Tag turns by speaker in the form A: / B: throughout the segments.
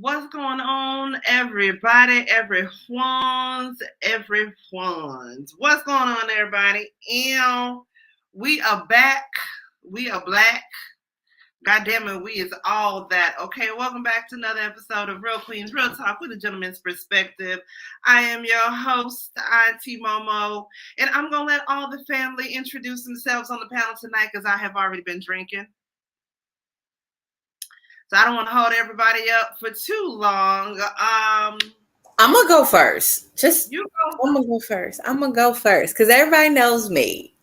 A: What's going on, everybody? Everyone's. What's going on, everybody? We are back. We are black. God damn it, we is all that. Okay, welcome back to another episode of Real Queens Real Talk with a Gentleman's Perspective. I am your host, Auntie Momo, and I'm going to let all the family introduce themselves on the panel tonight because I have already been drinking. So I don't want to hold everybody up for too long.
B: I'm going to go first. I'm going to go first because everybody knows me.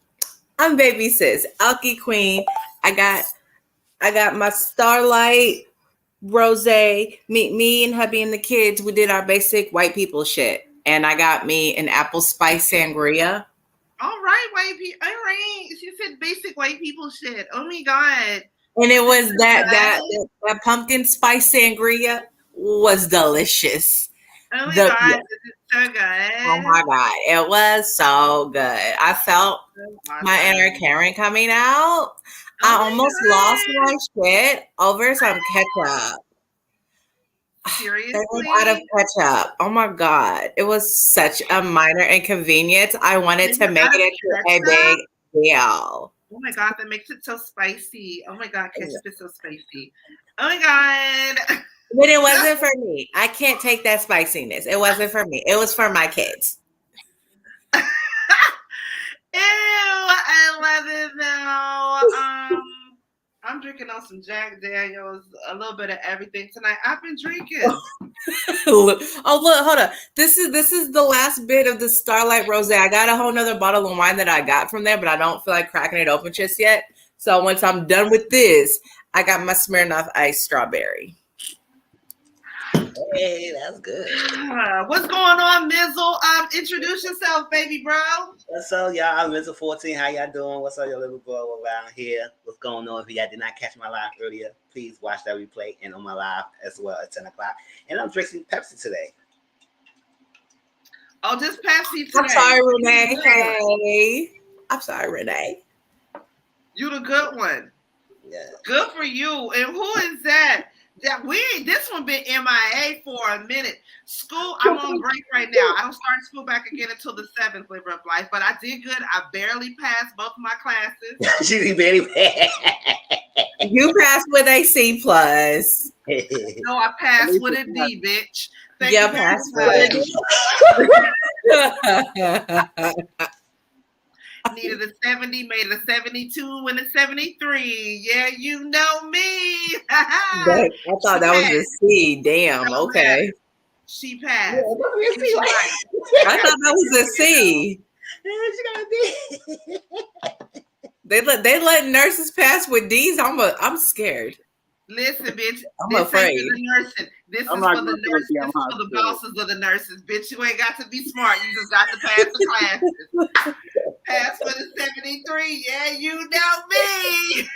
B: I'm baby sis, Alky Queen. I got my Starlight Rosé. Me and hubby and the kids, we did our basic white people shit. And I got me an apple spice sangria.
A: All right, white people. All right. She said basic white people shit. Oh my God.
B: And it was that pumpkin spice sangria was delicious.
A: Oh my God, this is so good.
B: Oh my God, it was so good. I felt my inner Karen coming out. I almost lost my shit over some ketchup.
A: Seriously?
B: They went out of ketchup. Oh my God. It was such a minor inconvenience. I wanted to make it into a big deal.
A: Oh my God, that makes it so spicy. Oh my God, ketchup is so spicy. Oh my God.
B: But it wasn't for me. I can't take that spiciness. It wasn't for me. It was for my kids.
A: Ew, I love it though. I'm drinking on some Jack Daniels, a little bit of everything tonight. I've been drinking.
B: Look, hold on. This is the last bit of the Starlight Rosé. I got a whole nother bottle of wine that I got from there, but I don't feel like cracking it open just yet. So once I'm done with this, I got my Smirnoff Ice Strawberry.
C: Hey, that's good.
A: What's going on, Mizzle? Introduce yourself, baby bro.
C: What's up, y'all? I'm Mizzle 14. How y'all doing? What's up, your little bro around here? What's going on? If y'all did not catch my live earlier, please watch that replay and on my live as well at 10 o'clock. And I'm drinking Pepsi today.
A: Oh, just Pepsi today.
B: I'm sorry, Renee. Hey. I'm sorry, Renee.
A: You the good one.
C: Yeah.
A: Good for you. And who is that? This one been MIA for a minute. School, I'm on break right now. I don't start school back again until the 7th, Labor of Life, but I did good. I barely passed both of my classes.
C: She barely passed.
B: You passed with a C+.
A: No, I passed with a D, bitch. Thank
B: you passed with a D.
A: Needed a 70, made a 72 and a 73. Yeah, you know me.
B: I thought that was a C. Damn.
A: No,
B: okay.
A: She passed.
C: Yeah,
B: I thought that was a C. They let nurses pass with D's. I'm scared.
A: Listen, bitch.
B: I'm afraid.
A: Ain't for the nursing. This is for the nurses. This is for the bosses of the nurses, bitch. You ain't got to be smart. You just got to pass the classes. Pass for the 73. Yeah, you know me.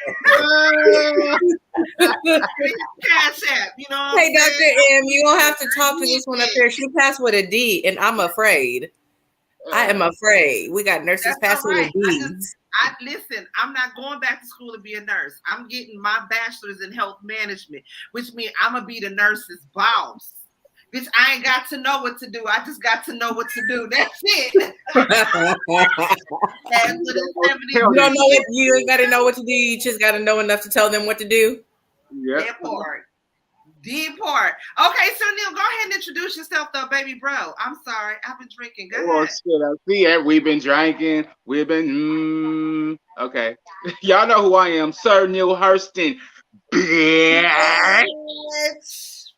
A: Cash app. You know what
B: Hey, Dr. M, you don't have to talk to this one up here. She passed with a D, and I'm afraid. I am afraid. We got nurses passing with D's.
A: Listen, I'm not going back to school to be a nurse. I'm getting my bachelor's in health management, which means I'm going to be the nurse's boss. Bitch, I ain't got to know what to do. I just got to know what to do. That's it.
B: You don't know what you ain't got to know what to do. You just got to know enough to tell them what to do.
A: Yeah. That part. Okay, so Neale, go ahead and introduce yourself, though, baby bro. I'm sorry, I've been drinking. Go ahead.
D: Shit, I see it. We've been drinking. We've been. Okay, y'all know who I am, Sir Neale Hurston Bih.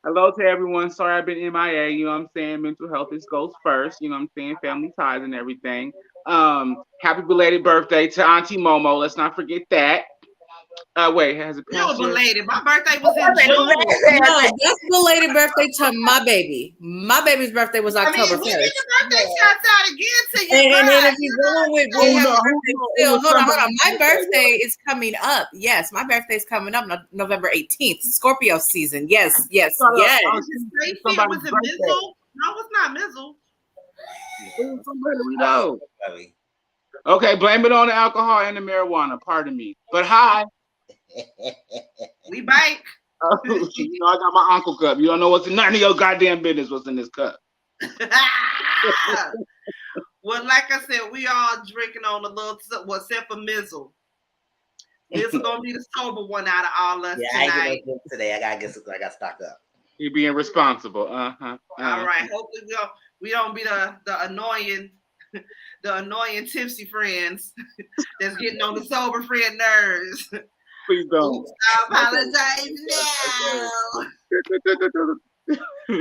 D: Hello to everyone. Sorry I've been MIA. You know what I'm saying? Mental health goes first. You know what I'm saying? Family ties and everything. Happy belated birthday to Auntie Momo. Let's not forget that. Wait, has it passed?
A: You're belated. My birthday was in June.
B: No, that's belated birthday to my baby. My baby's birthday was October 1st.
A: We get the birthday shouts out again to you.
B: And then if you're going with hold on. My birthday is coming up. Yes, my birthday's coming up November 18th. Scorpio season. Yes.
A: Was it Mizzle? No, it's not Mizzle.
D: Somebody we know. Okay, blame it on the alcohol and the marijuana. Pardon me. But hi.
A: We bike.
D: I got my uncle cup. You don't know what's in none of your goddamn business what's in this cup.
A: Well, like I said, we all drinking on a little, except for Mizzle. This is gonna be the sober one out of all us
C: Yeah,
A: tonight.
C: I ain't get no today. I gotta stock up.
D: You being responsible.
A: All right. Hopefully we don't be the annoying tipsy friends that's getting on the sober friend nerves.
D: Please don't.
A: Oops, I apologize now.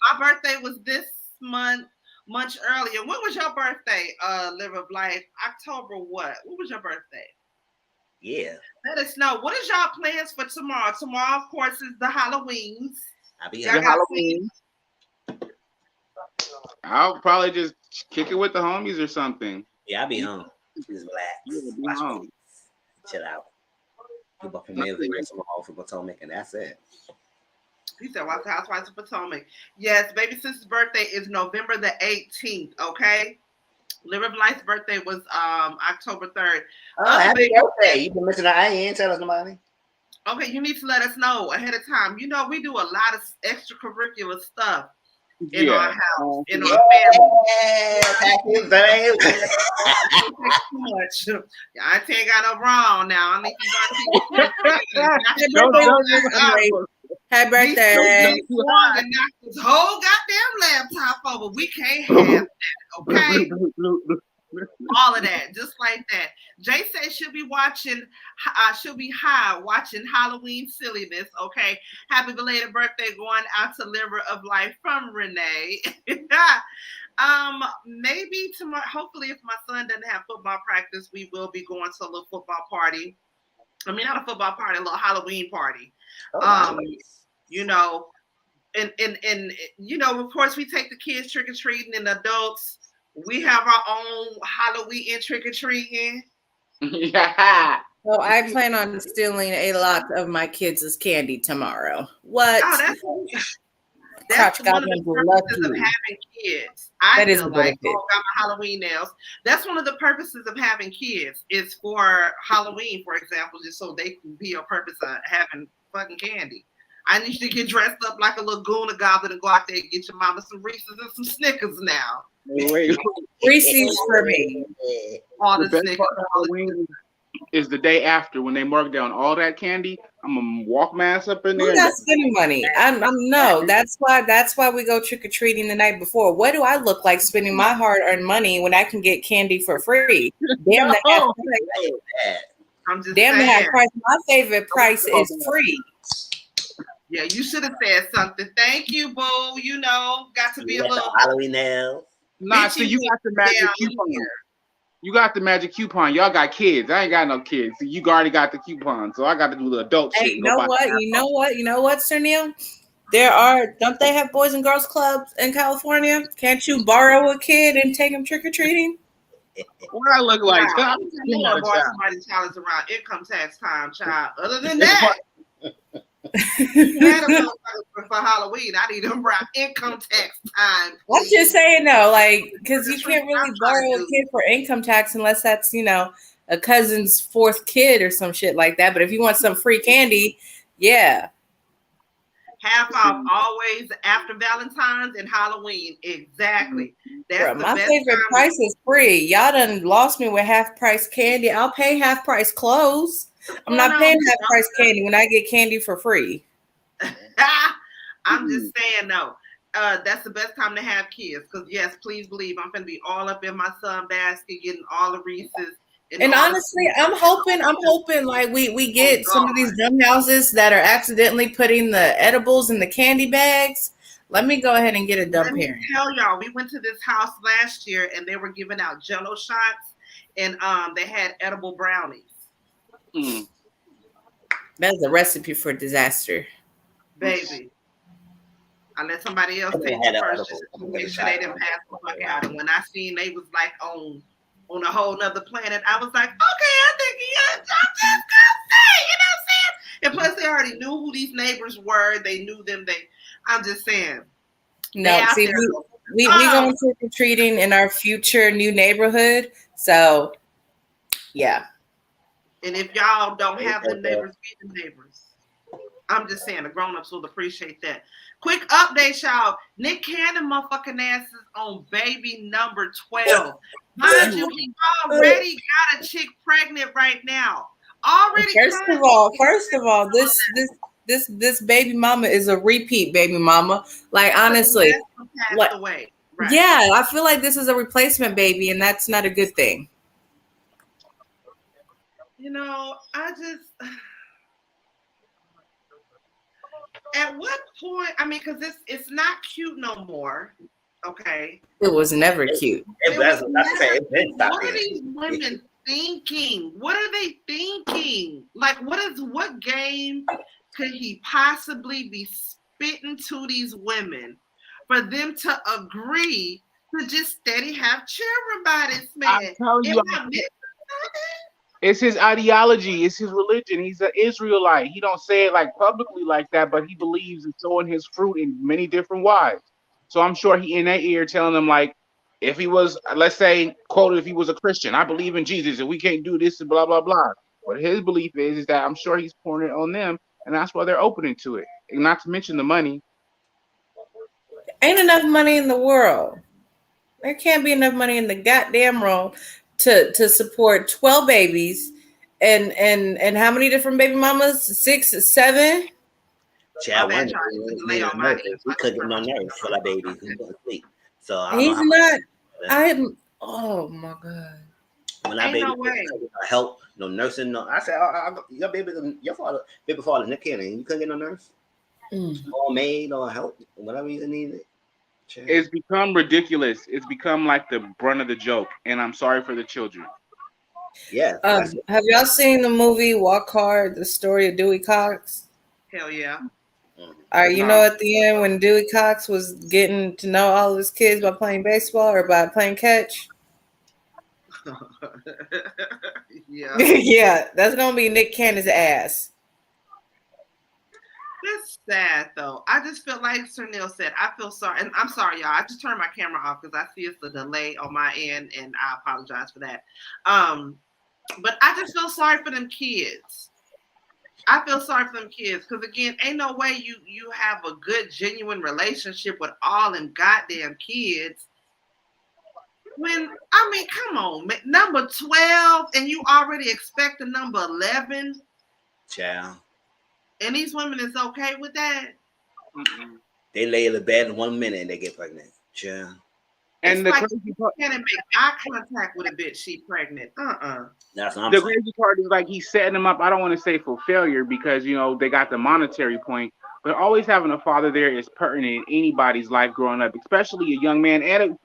A: My birthday was this month, much earlier. When was your birthday, Liver of Life? October what? When was your birthday?
C: Yeah.
A: Let us know. What is y'all plans for tomorrow? Tomorrow, of course, is the Halloweens.
C: I'll be
D: Halloween. I'll probably just kick it with the homies or something.
C: Yeah, I'll be home. Just relax. Watch home. Chill out. Keep up from Potomac, and that's it.
A: He said, watch the Housewives of Potomac. Yes, baby sister's birthday is November the 18th, okay? Liver of Life's birthday was October 3rd.
C: Oh, happy birthday. You can mention that. I ain't tell us nobody.
A: Okay, you need to let us know ahead of time. You know, we do a lot of extracurricular stuff in our house, in our family.
C: Happy birthday.
A: Too much. I ain't got no wrong now. I need
B: Happy birthday.
A: And knock this whole goddamn laptop over. We can't have that, okay? All of that, just like that. Jay said she'll be high watching Halloween silliness. Okay, happy belated birthday going out to Liver of Life from Renee. Maybe tomorrow. Hopefully, if my son doesn't have football practice, we will be going to a little football party. I mean, not a football party, a little Halloween party. Nice. You know, and you know, of course, we take the kids trick or treating, and adults. We have our own Halloween trick or treating.
D: Yeah.
B: So I plan on stealing a lot of my kids' candy tomorrow. What?
A: Oh, that's one of the purposes of having kids. I feel like, got my Halloween nails. That's one of the purposes of having kids is for Halloween, for example, just so they can be a purpose of having fucking candy. I need you to get dressed up like a little Gooner goblin and go out there and get your mama some Reese's and some Snickers now.
D: Wait.
B: Reese's for me.
A: All the Snickers.
D: Halloween is the day after when they mark down all that candy. I'm gonna walk my ass up in there.
B: We're not spending money. No. That's why we go trick or treating the night before. What do I look like spending my hard-earned money when I can get candy for free? Damn the half price.
A: I'm just
B: damn the half price. My favorite price is free.
A: Yeah, you should have said something. Thank you, boo. You know, got to be a little
C: Halloween nails.
D: Nah, so you got the magic coupon. You got the magic coupon. Y'all got kids. I ain't got no kids. So you already got the coupon. So I got to do the adult shit.
B: You know what, Sir Neale? Don't they have Boys and Girls Clubs in California? Can't you borrow a kid and take them trick-or-treating?
D: What I look like?
A: Wow. Somebody's child is around income tax time, child. Other than that, for Halloween, I need them around income tax time.
B: I'm just saying though, like, because you can't really borrow a kid for income tax unless that's, you know, a cousin's fourth kid or some shit like that. But if you want some free candy, yeah.
A: Half off always after Valentine's and Halloween. Exactly. That's
B: my favorite price is free. Y'all done lost me with half price candy. I'll pay half price clothes. I'm not paying half price candy when I get candy for free.
A: I'm just saying though. That's the best time to have kids. Because yes, please believe I'm gonna be all up in my son basket, getting all the Reese's.
B: And honestly, I'm hoping like we get some of these dumb houses that are accidentally putting the edibles in the candy bags. Let me go ahead and get a dumb parent.
A: Let me tell y'all, we went to this house last year and they were giving out Jello shots and they had edible brownies.
B: That's a recipe for disaster.
A: Baby. I let somebody else take the first just to make sure they didn't pass the fuck out. And when I seen they was like on a whole nother planet, I was like, okay, I think I'm just gonna say, you know what I'm saying? And plus they already knew who these neighbors were. They knew them. I'm just saying.
B: No, see, we going trick-or-treating in our future new neighborhood. So yeah.
A: And if y'all don't have the neighbors, be the neighbors. I'm just saying, the grown-ups will appreciate that. Quick update, y'all. Nick Cannon motherfucking ass is on baby number 12. Mind you, he already got a chick pregnant right now. already.
B: First of all, this baby mama is a repeat baby mama. Like honestly,
A: passed away. Right.
B: Yeah, I feel like this is a replacement baby, and that's not a good thing.
A: I just. At what point? I mean, because it's not cute no more. Okay.
B: It was never cute.
A: What are these women thinking? What are they thinking? Like, what game could he possibly be spitting to these women for them to agree to just steady have children by this man?
D: I'm telling you, it's his ideology. It's his religion. He's an Israelite. He don't say it like publicly like that, but he believes in sowing his fruit in many different ways. So I'm sure he in their ear telling them like, if he was, let's say, quoted, if he was a Christian, I believe in Jesus and we can't do this and blah, blah, blah. What his belief is that I'm sure he's pouring it on them, and that's why they're opening to it. And not to mention the money.
B: Ain't enough money in the world. There can't be enough money in the goddamn world to support 12 babies and how many different baby mamas? 6, 7?
C: Child, we couldn't get no nerves for that baby. He's going to sleep. So
B: he's not. Oh my god.
C: When I baby help, no nursing, no. I said, your baby father, Nick Cannon, you couldn't get no nurse, or maid, or help, whatever you needed.
D: It's become ridiculous. It's become like the brunt of the joke, and I'm sorry for the children.
C: Yeah.
B: Have y'all seen the movie Walk Hard, the story of Dewey Cox?
A: Hell yeah.
B: All right, at the end when Dewey Cox was getting to know all of his kids by playing baseball or by playing catch?
A: Yeah.
B: Yeah, that's going to be Nick Cannon's ass.
A: That's sad, though. I just feel like Sir Neale said, I feel sorry. And I'm sorry, y'all. I just turned my camera off because I see it's a delay on my end, and I apologize for that. But I just feel sorry for them kids. I feel sorry for them kids because, again, ain't no way you have a good, genuine relationship with all them goddamn kids. Come on, number 12, and you already expect a number 11?
C: Child.
A: And these women is okay with that?
C: Mm-mm. They lay in the bed in 1 minute and they get pregnant. Child.
A: And the crazy part, can't make eye contact with a bitch, she pregnant.
C: That's what I'm
D: saying. Crazy part is like he's setting them up. I don't want to say for failure because they got the monetary point, but always having a father there is pertinent in anybody's life growing up, especially a young man and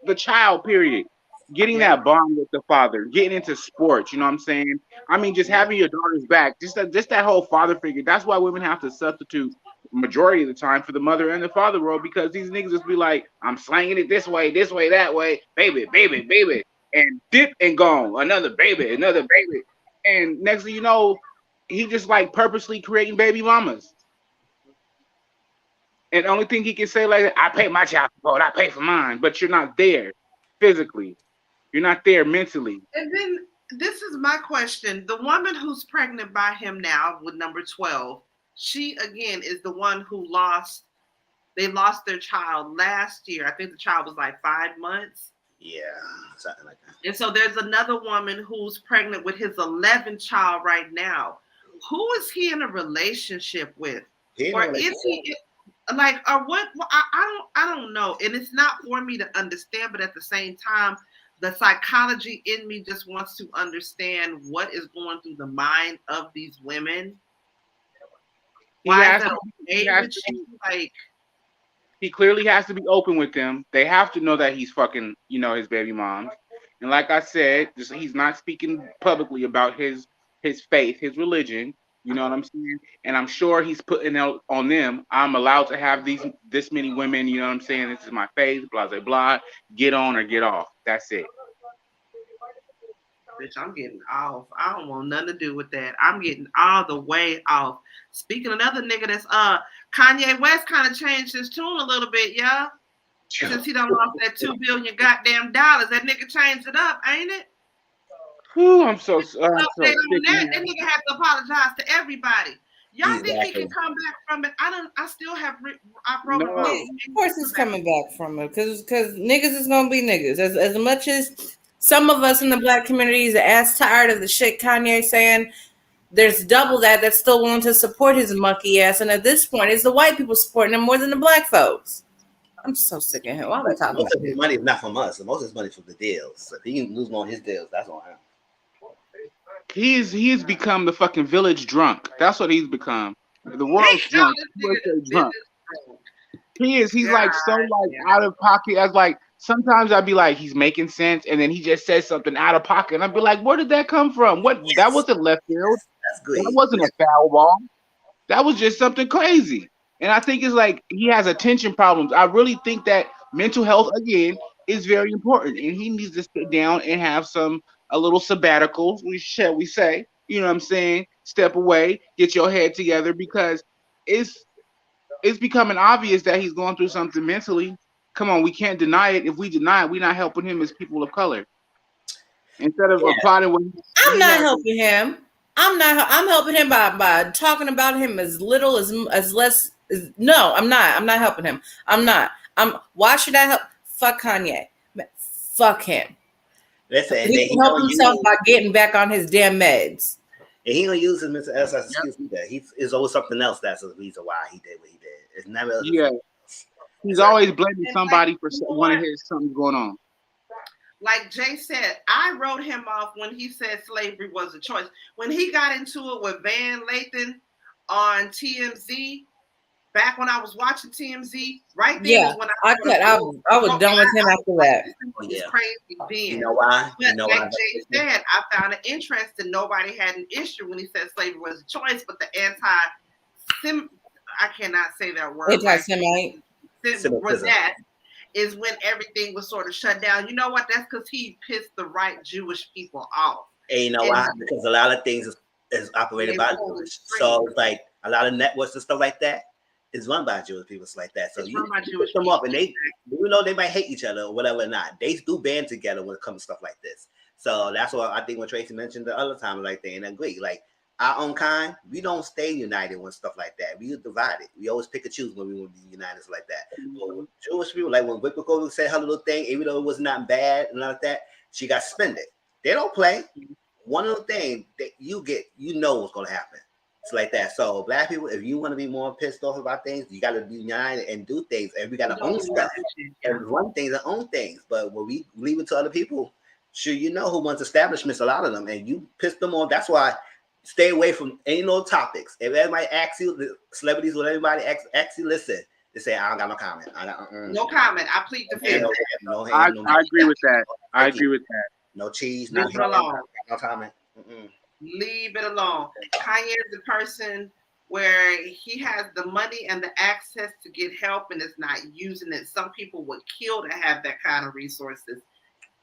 D: the child. Period. Getting that bond with the father, getting into sports. You know what I'm saying? I mean, just having your daughter's back, just that whole father figure. That's why women have to substitute majority of the time for the mother and the father role, because these niggas just be like, I'm slanging it this way, that way, baby, and dip and gone, another baby, and next thing you know, he just like purposely creating baby mamas. And the only thing he can say like, I pay my child support, I pay for mine, but you're not there physically, you're not there mentally.
A: And then this is my question: the woman who's pregnant by him now with number 12. She, again, is the one who lost their child last year. I think the child was like 5 months.
C: Yeah, something like that.
A: And so there's another woman who's pregnant with his 11th child right now. Who is he in a relationship with? Or is he like, or what? I don't know. And it's not for me to understand, but at the same time, the psychology in me just wants to understand what is going through the mind of these women.
D: He clearly has to be open with them. They have to know that he's fucking, his baby moms. And like I said, he's not speaking publicly about his faith, his religion. You know what I'm saying? And I'm sure he's putting out on them, I'm allowed to have this many women. You know what I'm saying? This is my faith, blah, blah, blah. Get on or get off. That's it.
A: Bitch, I'm getting off. I don't want nothing to do with that. I'm getting all the way off. Speaking of another nigga that's Kanye West kind of changed his tune a little bit, y'all. Since he done lost that $2 billion goddamn dollars. That nigga changed it up, ain't it?
D: Ooh, I'm so sick.
A: That nigga had to apologize to everybody. Y'all think he can come back from it? I still have.
B: Of course, he's coming back from it because niggas is gonna be niggas. As much as some of us in the black community is ass tired of the shit Kanye saying, there's double that that's still willing to support his monkey ass. And at this point, it's the white people supporting him more than the black folks. I'm so sick of him. Why are we talking
C: most
B: about
C: of his money is not from us. Most of his money is from the deals. So if he can lose on his deals, that's on him.
D: He's become the fucking village drunk. That's what he's become. The world's drunk. He's like so like out of pocket. As like sometimes I'd be like he's making sense, and then he just says something out of pocket, and I'd be like, where did that come from? What that wasn't left field.
C: That's great.
D: That wasn't a foul ball. That was just something crazy. And I think it's like he has attention problems. I really think that mental health again is very important, and he needs to sit down and have a little sabbatical, shall we say? You know what I'm saying? Step away, get your head together, because it's becoming obvious that he's going through something mentally. Come on, we can't deny it. If we deny it, we're not helping him as people of color. Instead of applauding what
B: I'm not helping him. I'm helping him by talking about him as little as less. No, I'm not. I'm not helping him. I'm not. Why should I help? Fuck Kanye. Fuck him.
C: Listen,
B: he can help himself by getting back on his damn meds.
C: And he don't use his mental health as an excuse either. It's always something else that's the reason why he did what he did. It's never.
D: He's always blaming somebody for one of his something going on.
A: Like Jay said, I wrote him off when he said slavery was a choice. When he got into it with Van Lathan on TMZ, back when I was watching TMZ, right there is when I
B: was done with him after that.
A: It's crazy then.
C: You know why?
A: But like Jay said, I found it interesting. Nobody had an issue when he said slavery was a choice, but the I cannot say that word.
B: Anti-Semite.
A: Was that is when everything was sort of shut down. You know what? That's because he pissed the right Jewish people off.
C: And you know why? Because a lot of things is operated by Jewish. So it's like a lot of networks and stuff like that is run by Jewish people, like that. So you put them up, and they, you know, they might hate each other or whatever or not. They do band together when it comes to stuff like this. So that's what I think when Tracy mentioned the other time, like they agree. Like our own kind, we don't stay united when stuff like that. We divided. We always pick and choose when we want to be united like that. But Jewish people, like when Wick Wick said her little thing, even though it was not bad and like that, she got suspended. They don't play. One of the things that you get, you know what's going to happen. It's like that. So black people, if you want to be more pissed off about things, you got to be united and do things. And we got to own stuff. And run things and own things. But when we leave it to other people, sure, you know who runs establishments, a lot of them, and you piss them off. That's why stay away from any no topics. If everybody asks you, the celebrities, when everybody asks you, listen, they say, I don't got no comment.
A: No comment. I plead the fifth.
D: I agree with that. I agree with that.
C: No cheese.
A: Leave it alone.
C: No comment.
A: Leave it alone. Kanye is the person where he has the money and the access to get help and is not using it. Some people would kill to have that kind of resources.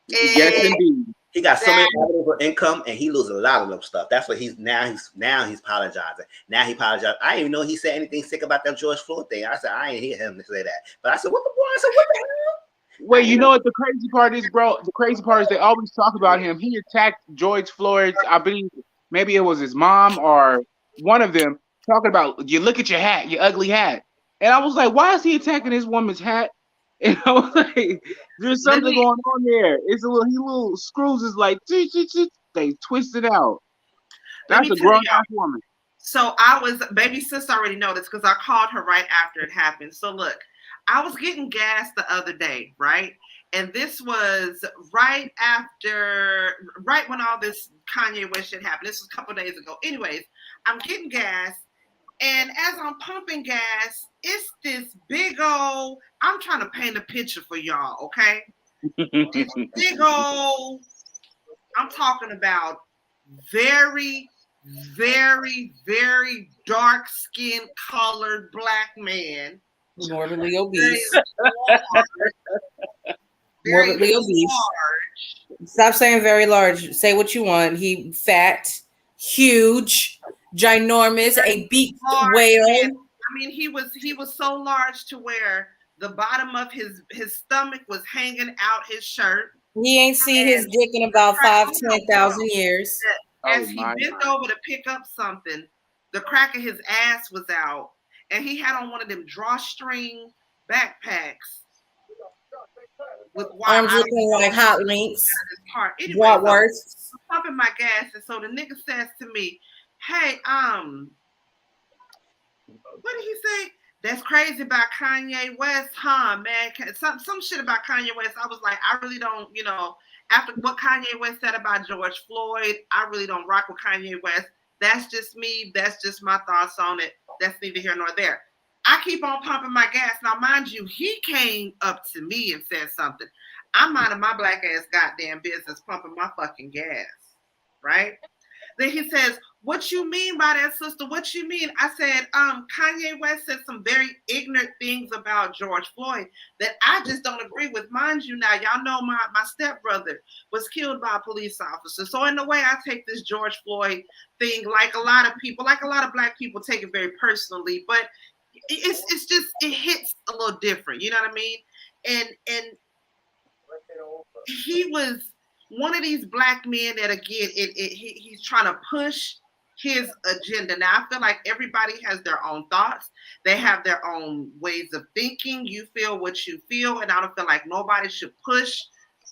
D: Yes, indeed.
C: He got so many avenues for income, and he loses a lot of them stuff. That's what he's apologizing. Now he apologized. I didn't even know he said anything sick about that George Floyd thing. I said I ain't hear him to say that. But I said, what the boy? I said, what the hell?
D: Wait, you know what the crazy part is, bro? The crazy part is they always talk about him. He attacked George Floyd. I believe maybe it was his mom or one of them talking about, you look at your hat, your ugly hat. And I was like, why is he attacking his woman's hat? And I was like, there's something going on there. It's little screws is like, they twist it out. That's a grown-ass woman.
A: So baby sis already know this because I called her right after it happened. So look, I was getting gas the other day, right? And this was right when all this Kanye West shit happened. This was a couple days ago. Anyways, I'm getting gas. And as I'm pumping gas, it's this big old, I'm trying to paint a picture for y'all, okay? This big old, I'm talking about very, very, very dark skin colored black man.
B: Morbidly obese. Morbidly obese. Stop saying very large. Say what you want. He fat, huge, ginormous, a beaked whale.
A: I mean, he was so large to where the bottom of his stomach was hanging out his shirt.
B: He ain't seen his dick in about 10,000 years.
A: As he bent over to pick up something, the crack of his ass was out, and he had on one of them drawstring backpacks with
B: arms looking like hot links.
A: Anyway,
B: Bratwurst.
A: I'm pumping my gas, and so the nigga says to me, hey, what did he say? That's crazy about Kanye West, huh, man? Some shit about Kanye West. I was like, I really don't, after what Kanye West said about George Floyd, I really don't rock with Kanye West. That's just me. That's just my thoughts on it. That's neither here nor there. I keep on pumping my gas. Now, mind you, he came up to me and said something. I'm minding my black ass goddamn business pumping my fucking gas, right? Then he says, what you mean by that, sister? What you mean? I said, Kanye West said some very ignorant things about George Floyd that I just don't agree with. Mind you now, y'all know my stepbrother was killed by a police officer. So in a way, I take this George Floyd thing like a lot of people, like a lot of black people take it very personally, but it's just, it hits a little different. You know what I mean? And he was one of these black men that, again, he's trying to push his agenda. Now, I feel like everybody has their own thoughts. They have their own ways of thinking. You feel what you feel, and I don't feel like nobody should push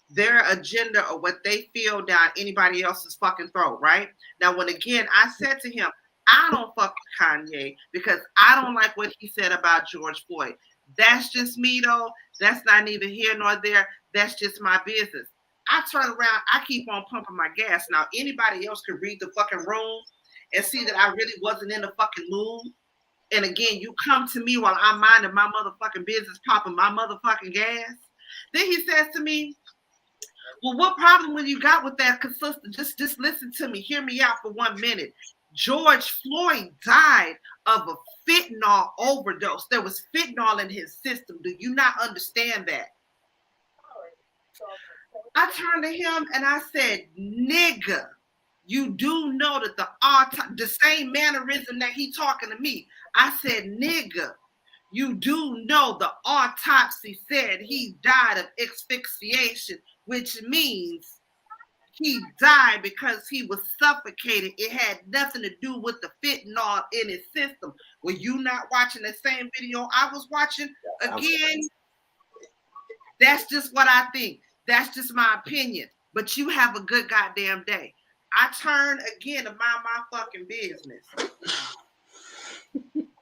A: their agenda or what they feel down anybody else's fucking throat, right? Now, when, again, I said to him, I don't fuck with Kanye because I don't like what he said about George Floyd. That's just me, though. That's not neither here nor there. That's just my business. I turn around, I keep on pumping my gas. Now, anybody else could read the fucking room and see that I really wasn't in the fucking mood. And again, you come to me while I'm minding my motherfucking business, popping my motherfucking gas. Then he says to me, well, what problem when you got with that? Because sister, just listen to me. Hear me out for 1 minute. George Floyd died of a fentanyl overdose. There was fentanyl in his system. Do you not understand that? I turned to him and I said, nigga, you do know that the same mannerism that he talking to me. I said, nigga, you do know the autopsy said he died of asphyxiation, which means he died because he was suffocated. It had nothing to do with the fentanyl in his system. Were you not watching the same video I was watching? Again, that's just what I think. That's just my opinion. But you have a good goddamn day. I turn again to mind my fucking business.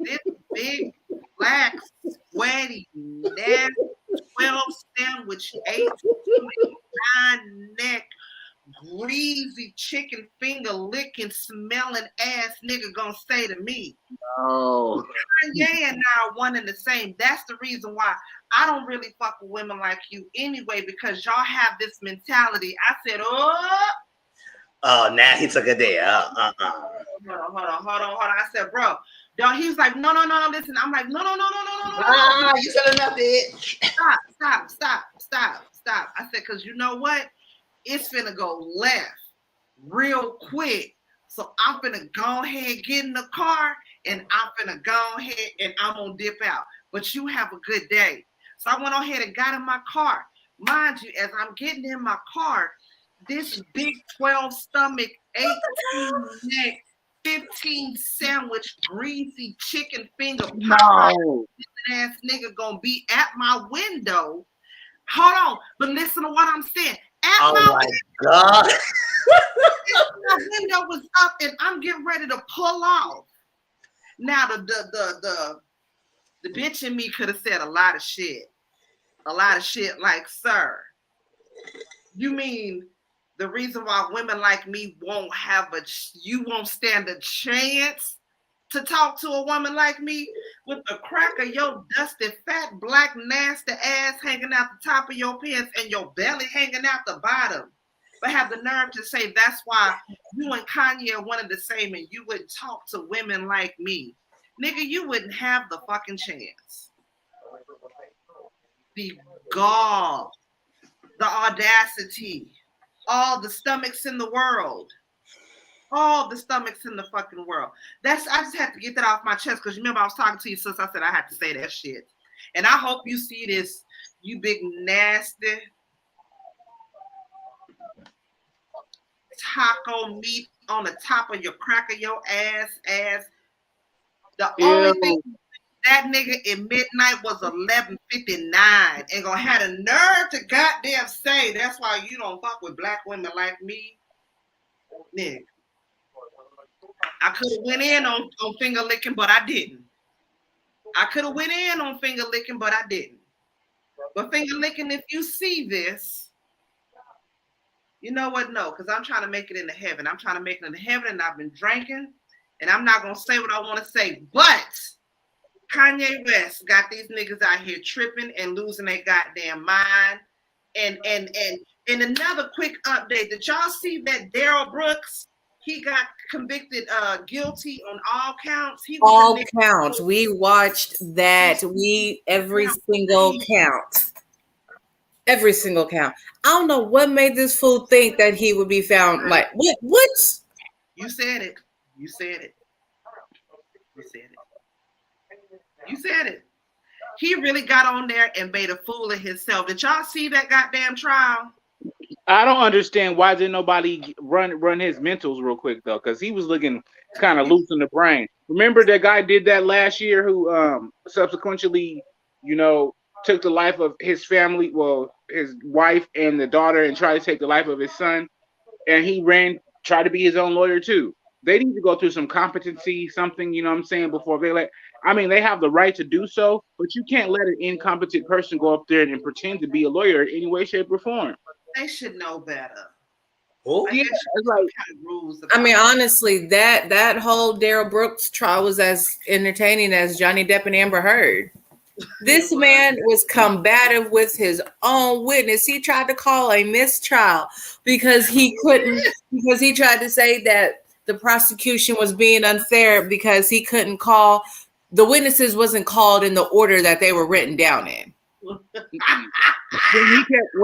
A: This big, black, sweaty, nasty, 12 sandwich, 8 9 neck, greasy chicken finger licking, smelling ass nigga gonna say to me,
D: oh,
A: Kanye and I are one and the same. That's the reason why I don't really fuck with women like you anyway, because y'all have this mentality. I said,
C: oh, now he took it there.
A: Hold on. I said, bro, he was like, no, listen. I'm like, no.
C: You said enough, bitch.
A: Stop. I said, because you know what? It's finna go left real quick. So I'm finna go ahead, get in the car, and I'm finna go ahead and I'm gonna dip out. But you have a good day. So I went ahead and got in my car. Mind you, as I'm getting in my car, this big 12 stomach, 18 neck, 15 sandwich, greasy chicken finger ass nigga gonna be at my window. Hold on, but listen to what I'm saying.
C: My God.
A: My window was up and I'm getting ready to pull off. Now the bitch in me could have said a lot of shit like, sir, you mean the reason why women like me won't stand a chance to talk to a woman like me with the crack of your dusty, fat, black, nasty ass hanging out the top of your pants and your belly hanging out the bottom, but have the nerve to say that's why you and Kanye are one of the same and you wouldn't talk to women like me. Nigga, you wouldn't have the fucking chance. The gall, the audacity, all the stomachs in the world. All the stomachs in the fucking world. I just had to get that off my chest because remember I was talking to you since I said I had to say that shit. And I hope you see this, you big nasty taco meat on the top of your crack of your ass. The only thing that nigga in midnight was 11:59 and gonna have a nerve to goddamn say that's why you don't fuck with black women like me. Nigga. I could have went in on finger licking, but I didn't. I could have went in on finger licking, but I didn't. But finger licking, if you see this, you know what? No, because I'm trying to make it into heaven. I'm trying to make it into heaven, and I've been drinking, and I'm not going to say what I want to say. But Kanye West got these niggas out here tripping and losing their goddamn mind. And another quick update. Did y'all see that Darrell Brooks, he got convicted guilty on all counts?
B: All counts. We watched that. Every single count. Every single count. I don't know what made this fool think that he would be found. Like, what?
A: You said it. You said it. You said it. You said it. He really got on there and made a fool of himself. Did y'all see that goddamn trial?
D: I don't understand why didn't nobody run his mentals real quick though, because he was looking kind of loose in the brain. Remember that guy did that last year who subsequently, took the life of his family, well, his wife and the daughter, and tried to take the life of his son, and he tried to be his own lawyer too. They need to go through some competency, something, you know what I'm saying, before they have the right to do so, but you can't let an incompetent person go up there and pretend to be a lawyer in any way, shape, or form.
A: They should know better.
D: Yeah,
B: honestly, that whole Darrell Brooks trial was as entertaining as Johnny Depp and Amber Heard. This man was combative with his own witness. He tried to call a mistrial because he tried to say that the prosecution was being unfair because he couldn't call the witnesses wasn't called in the order that they were written down in.
D: When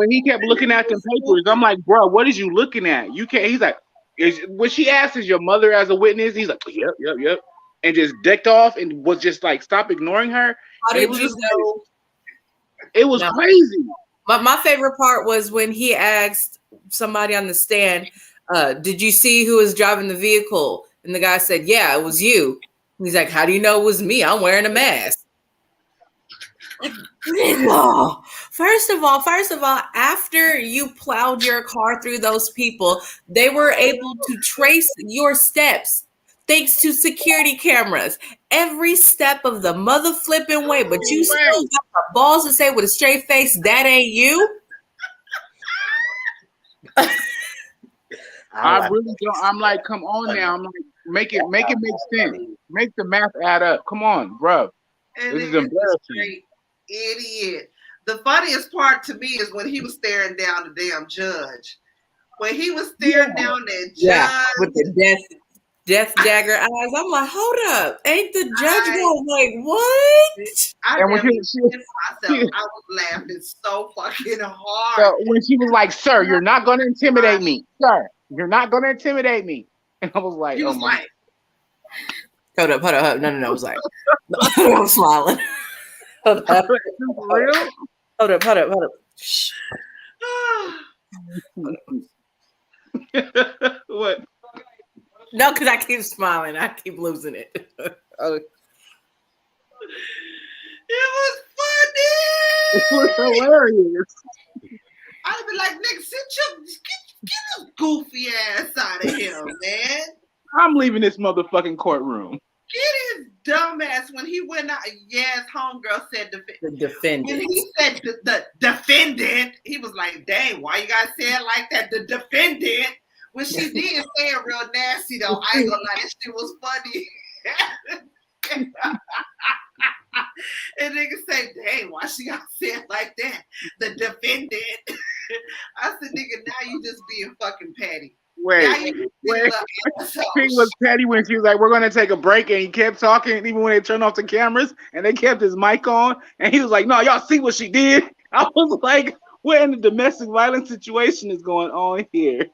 D: he kept looking at them papers, I'm like, bro, what is you looking at? You can't. He's like, when she asked, "Is your mother as a witness?" He's like, yep, and just decked off and was just like, stop ignoring her.
B: How did you know?
D: It was crazy.
B: My favorite part was when he asked somebody on the stand, "Did you see who was driving the vehicle?" And the guy said, "Yeah, it was you." He's like, "How do you know it was me? I'm wearing a mask." First of all, after you plowed your car through those people, they were able to trace your steps thanks to security cameras. Every step of the mother flipping way, but you still got the balls to say with a straight face, that ain't you?
D: I really don't. I'm like, come on now. I'm like, make it make sense. Make the math add up. Come on, bro.
A: And
D: this is embarrassing.
A: Idiot. The funniest part to me is when he was staring down the damn judge. When he was staring down that judge
B: with the death dagger eyes. I'm like, hold up. Ain't the judge going like what?
A: I was laughing so fucking hard.
D: So when she was like, "Sir, you're not gonna intimidate me. Sir, you're not gonna intimidate me." And I was like,
A: "Oh my."
B: Hold up. No. I was like, I'm smiling. Hold up.
D: Real?
B: Hold up.
A: Shh.
D: What?
B: No, because I keep smiling. I keep losing it.
A: It was funny.
D: It was hilarious.
A: I'd be like, nigga, get this goofy ass out of here, man.
D: I'm leaving this motherfucking courtroom.
A: Get his dumb ass when he went out. Yes, homegirl said
B: the defendant.
A: When he said the defendant, he was like, dang, why you gotta say it like that? The defendant. When she did say it real nasty though, I ain't gonna lie, that shit was funny. And nigga say, dang, why she gotta say it like that? The defendant. I said, nigga, now you just being fucking petty.
D: Wait. She was petty when she was like, "We're gonna take a break," and he kept talking even when they turned off the cameras and they kept his mic on, and he was like, "No, y'all see what she did?" I was like, "What in the domestic violence situation is going on here?"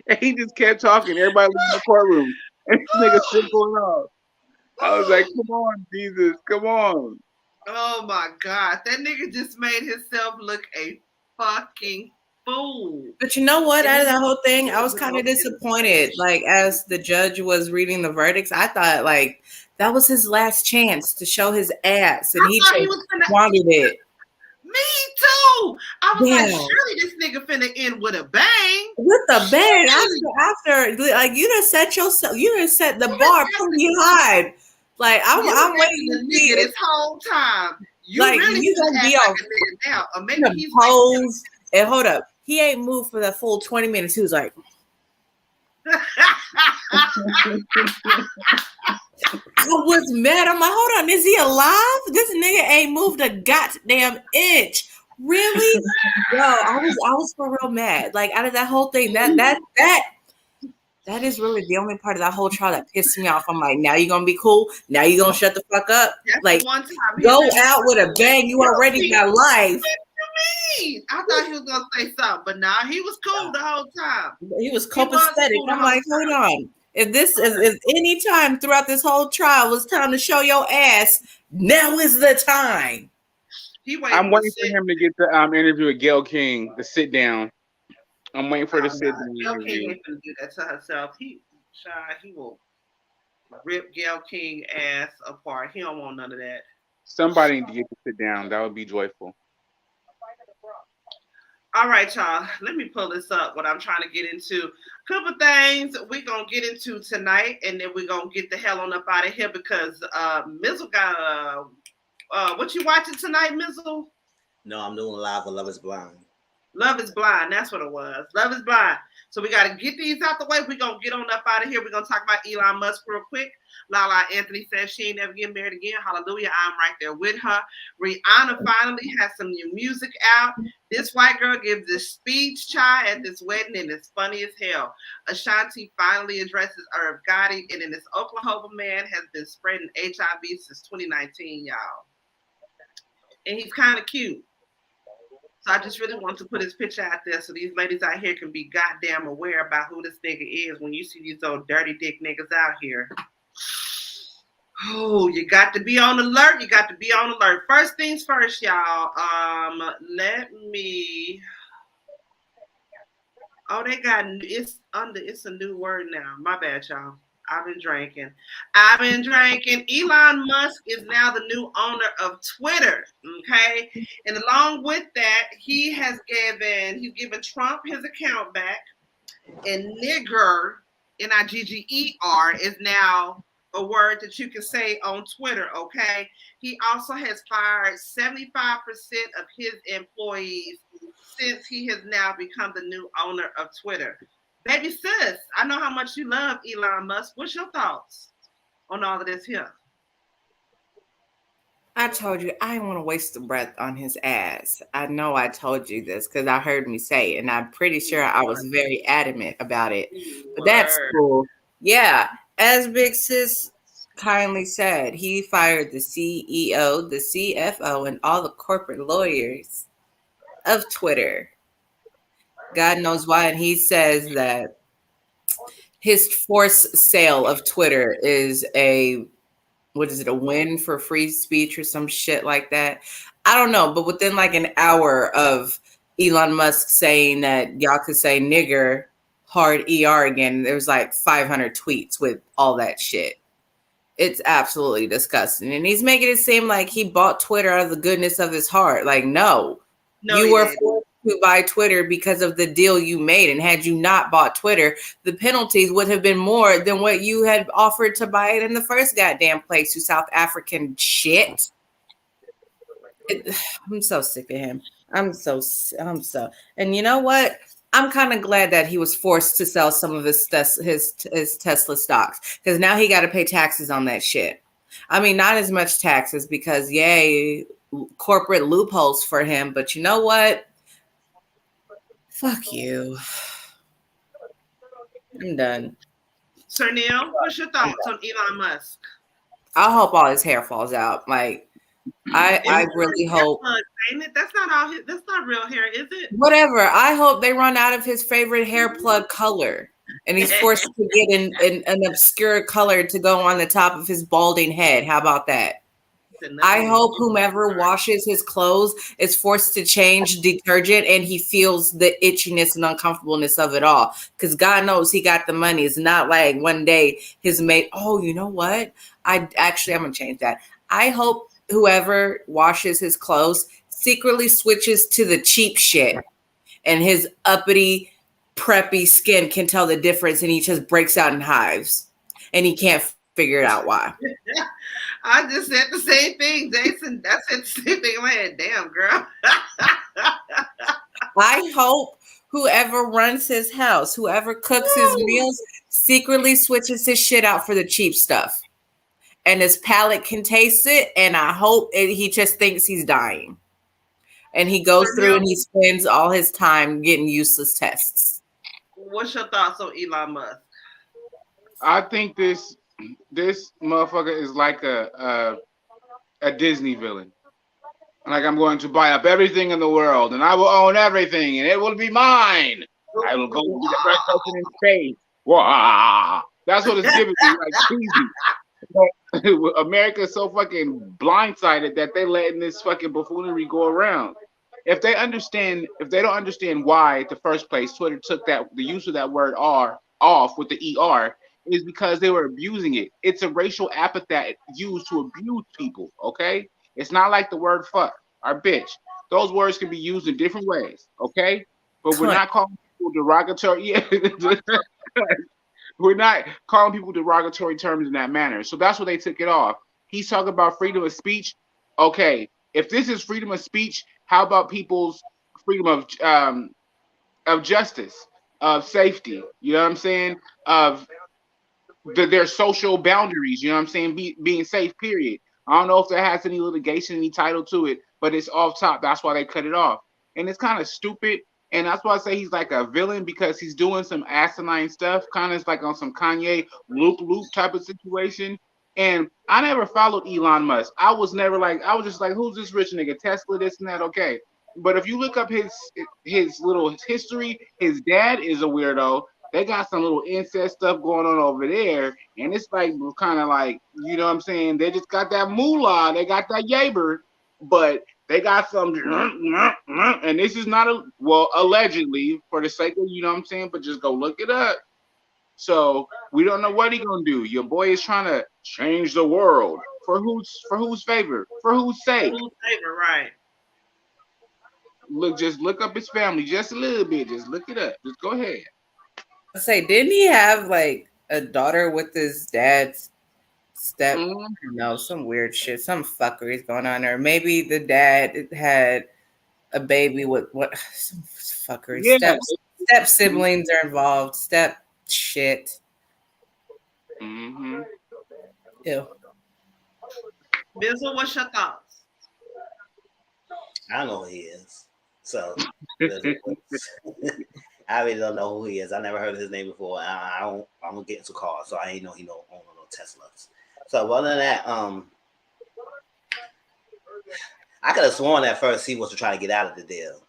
D: And he just kept talking. Everybody was in the courtroom, and this nigga shit going on. I was like, "Come on, Jesus, come on!"
A: Oh my God, that nigga just made himself look a fucking fool.
B: But you know what? Out of that whole thing, I was kind of disappointed. Like, as the judge was reading the verdicts, I thought like that was his last chance to show his ass, and he wanted it.
A: Me too. I was like,
B: Damn.
A: surely this nigga finna end with a bang.
B: With a bang. After like you done set yourself, you done set the bar pretty high. Like I'm waiting
A: to see nigga this whole time. You
B: like
A: really
B: you gonna be
A: like
B: on
A: a nigga now, or maybe he's
B: pose. And hold up, he ain't moved for the full 20 minutes. He was like, I was mad. I'm like, hold on, is he alive? This nigga ain't moved a goddamn inch. Really? Yo, I was for real mad. Like out of that whole thing, that is really the only part of that whole trial that pissed me off. I'm like, now you gonna be cool? Now you gonna shut the fuck up?
A: That's
B: like
A: one time
B: go out with a bang. You already got life.
A: I thought he was gonna say something, but nah, he was cool the whole time.
B: He was copacetic. I'm like, hold on. If any time throughout this whole trial was time to show your ass, now is the time.
D: I'm waiting for him to get the interview with Gayle King, the sit down. I'm waiting for the sit down.
A: Gayle King ain't gonna do that to herself. He will rip Gayle King ass apart. He don't want none of that.
D: Somebody need to get to sit down. That would be joyful.
A: All right, y'all. Let me pull this up. What I'm trying to get into. A couple things we're gonna get into tonight, and then we're gonna get the hell on up out of here because Mizzle got what you watching tonight, Mizzle?
C: No, I'm doing live with Love Is Blind.
A: Love Is Blind. That's what it was. Love Is Blind. So we got to get these out the way. We're going to get on up out of here. We're going to talk about Elon Musk real quick. LaLa Anthony says she ain't never getting married again. Hallelujah. I'm right there with her. Rhianna finally has some new music out. This white girl gives this speech at this wedding, and it's funny as hell. Ashanti finally addresses Irv Gotti, and then this Oklahoma man has been spreading HIV since 2019, y'all. And he's kind of cute. So I just really want to put his picture out there so these ladies out here can be goddamn aware about who this nigga is when you see these old dirty dick niggas out here. Oh, you got to be on alert. You got to be on alert. First things first, y'all. Let me. Oh, they got it's a new word now. My bad, y'all. I've been drinking. Elon Musk is now the new owner of Twitter. Okay. And along with that, he's given Trump his account back. And nigger, N-I-G-G-E-R, is now a word that you can say on Twitter. Okay. He also has fired 75% of his employees since he has now become the new owner of Twitter. Baby sis, I know how much you love Elon Musk. What's your thoughts on all of this here?
B: I told you I didn't want to waste the breath on his ass. I know I told you this because I heard me say it, and I'm pretty sure I was very adamant about it. But that's cool. Yeah, as Big Sis kindly said, he fired the CEO, the CFO, and all the corporate lawyers of Twitter. God knows why. And he says that his forced sale of Twitter is a win for free speech or some shit like that? I don't know. But within like an hour of Elon Musk saying that y'all could say nigger, hard ER again, there's like 500 tweets with all that shit. It's absolutely disgusting. And he's making it seem like he bought Twitter out of the goodness of his heart. Like, no you were forced to buy Twitter because of the deal you made. And had you not bought Twitter, the penalties would have been more than what you had offered to buy it in the first goddamn place, you South African shit. I'm so sick of him. I'm so. And you know what? I'm kind of glad that he was forced to sell some of his Tesla stocks because now he got to pay taxes on that shit. I mean, not as much taxes because, yay, corporate loopholes for him. But you know what? Fuck you. I'm done.
A: Sir Neale, what's your thoughts on Elon Musk?
B: I hope all his hair falls out. Like, I really hope.
A: Ain't it? That's not real hair, is it?
B: Whatever. I hope they run out of his favorite hair plug color. And he's forced to get an obscure color to go on the top of his balding head. How about that? I hope whomever washes his clothes is forced to change detergent and he feels the itchiness and uncomfortableness of it all. Because God knows he got the money. It's not like one day his mate, oh, you know what? I'm going to change that. I hope whoever washes his clothes secretly switches to the cheap shit, and his uppity, preppy skin can tell the difference, and he just breaks out in hives, and he can't figure it out why.
A: I just said the same thing, Jason. I said the same thing in my head. Damn, girl.
B: I hope whoever runs his house, whoever cooks his meals, secretly switches his shit out for the cheap stuff. And his palate can taste it, and I hope he just thinks he's dying. And he goes through and he spends all his time getting useless tests.
A: What's your thoughts on Elon Musk?
D: I think this motherfucker is like a Disney villain. Like, I'm going to buy up everything in the world, and I will own everything, and it will be mine. I will go be the first person in space. Wow. That's what it's giving me, like cheesy. America is so fucking blindsided that they letting this fucking buffoonery go around. If they don't understand why, at the first place, Twitter took the use of that word "r" off with the "er," is because they were abusing it. It's a racial epithet used to abuse people. Okay, it's not like the word "fuck" or "bitch." Those words can be used in different ways. Okay, but we're not calling people derogatory. Yeah. We're not calling people derogatory terms in that manner. So that's why they took it off. He's talking about freedom of speech. Okay, if this is freedom of speech, how about people's freedom of justice, of safety? You know what I'm saying? Of their social boundaries. You know what I'm saying? Being safe. Period. I don't know if that has any litigation, any title to it, but it's off top. That's why they cut it off, and it's kind of stupid. And that's why I say he's like a villain, because he's doing some asinine stuff, kind of like on some Kanye loop type of situation. And I never followed Elon Musk. I was just like, who's this rich nigga? Tesla, this and that. Okay. But if you look up his little history, his dad is a weirdo. They got some little incest stuff going on over there. And it's like kind of like, you know what I'm saying? They just got that moolah. They got that yaber. But they got some, and this is not allegedly, for the sake of, you know what I'm saying, but just go look it up. So we don't know what he gonna do. Your boy is trying to change the world for whose favor, for whose sake.
A: Whose favor, right?
D: Just look up his family just a little bit. Just look it up. Just go ahead.
B: Say, didn't he have like a daughter with his dad's step? No, some weird shit, some fuckery's going on there. Maybe the dad had a baby with some fuckery. Yeah. Step siblings are involved. Step shit.
A: Ew. Mizzle, what's your thoughts?
C: I don't know who he is. So I really don't know who he is. I never heard of his name before. I'm gonna get into cars, so I ain't know he don't own no Teslas. So other than that, I could have sworn at first he was trying to get out of the deal.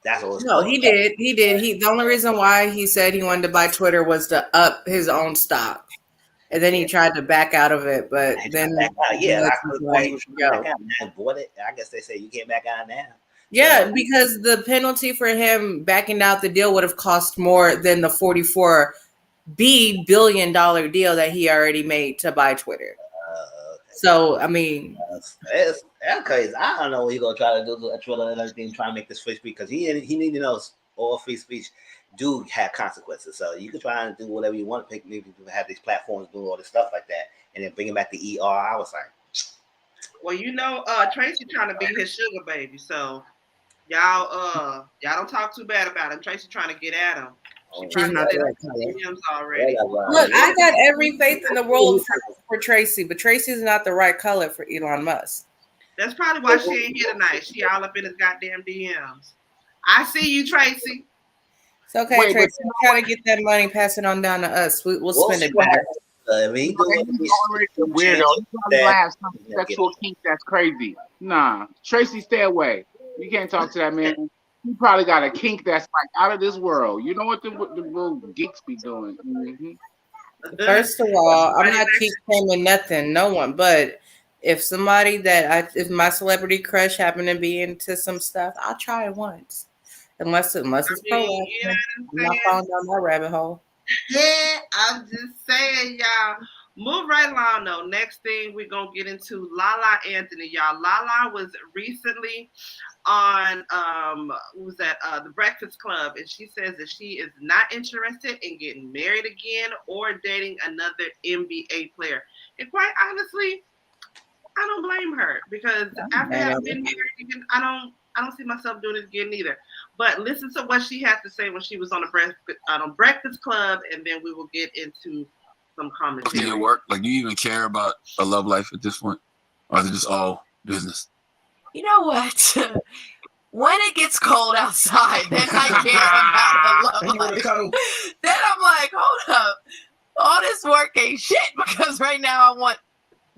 C: That's what was.
B: No, he did. He did. The only reason why he said he wanted to buy Twitter was to up his own stock, and then he tried to back out of it. But then,
C: I bought it. I guess they say you can't back out now.
B: Yeah, because the penalty for him backing out the deal would have cost more than the $44 billion deal that he already made to buy Twitter. Okay. So, I mean,
C: it's crazy. I don't know what he's gonna try to do to Twitter and everything, trying to make this free speech, because he need to know all free speech do have consequences. So you can try and do whatever you want to pick. Maybe people have these platforms doing all this stuff like that, and then bring it back to ER. I was like,
A: well, you know, Tracy trying to be his sugar baby, so. Y'all don't talk too bad about him. Tracy trying to get at him.
B: She's not the right color.
A: Already.
B: Look, I got every faith in the world for Tracy, but Tracy's not the right color for Elon Musk.
A: That's probably why she ain't here tonight. She all up in his goddamn DMs. I see you, Tracy.
B: It's okay, Tracy. We're trying to get that money, pass it on down to us. We'll spend it better.
D: He's weirdo. He probably have some sexual kink that's crazy. Nah, Tracy, stay away. You can't talk to that man. He probably got a kink that's like out of this world. You know what the little geeks be doing. Mm-hmm.
B: First of all, I'm not keep claiming nothing, no one. But if somebody if my celebrity crush happened to be into some stuff, I'll try it once. Unless it's pro. I'm not falling down that rabbit hole.
A: Yeah, I'm just saying, y'all. Move right along, though. Next thing we're going to get into LaLa Anthony, y'all. LaLa was recently on what was that the Breakfast Club, and she says that she is not interested in getting married again or dating another NBA player. And quite honestly, I don't blame her, because after having been married again, I don't see myself doing it again either. But listen to what she had to say when she was on the Breakfast Club, and then we will get into some commentary.
E: Do your work? Like, do you even care about a love life at this point, or is it just all business?
F: You know what? When it gets cold outside, then I care about the love life. Then I'm like, hold up, all this work ain't shit, because right now I want.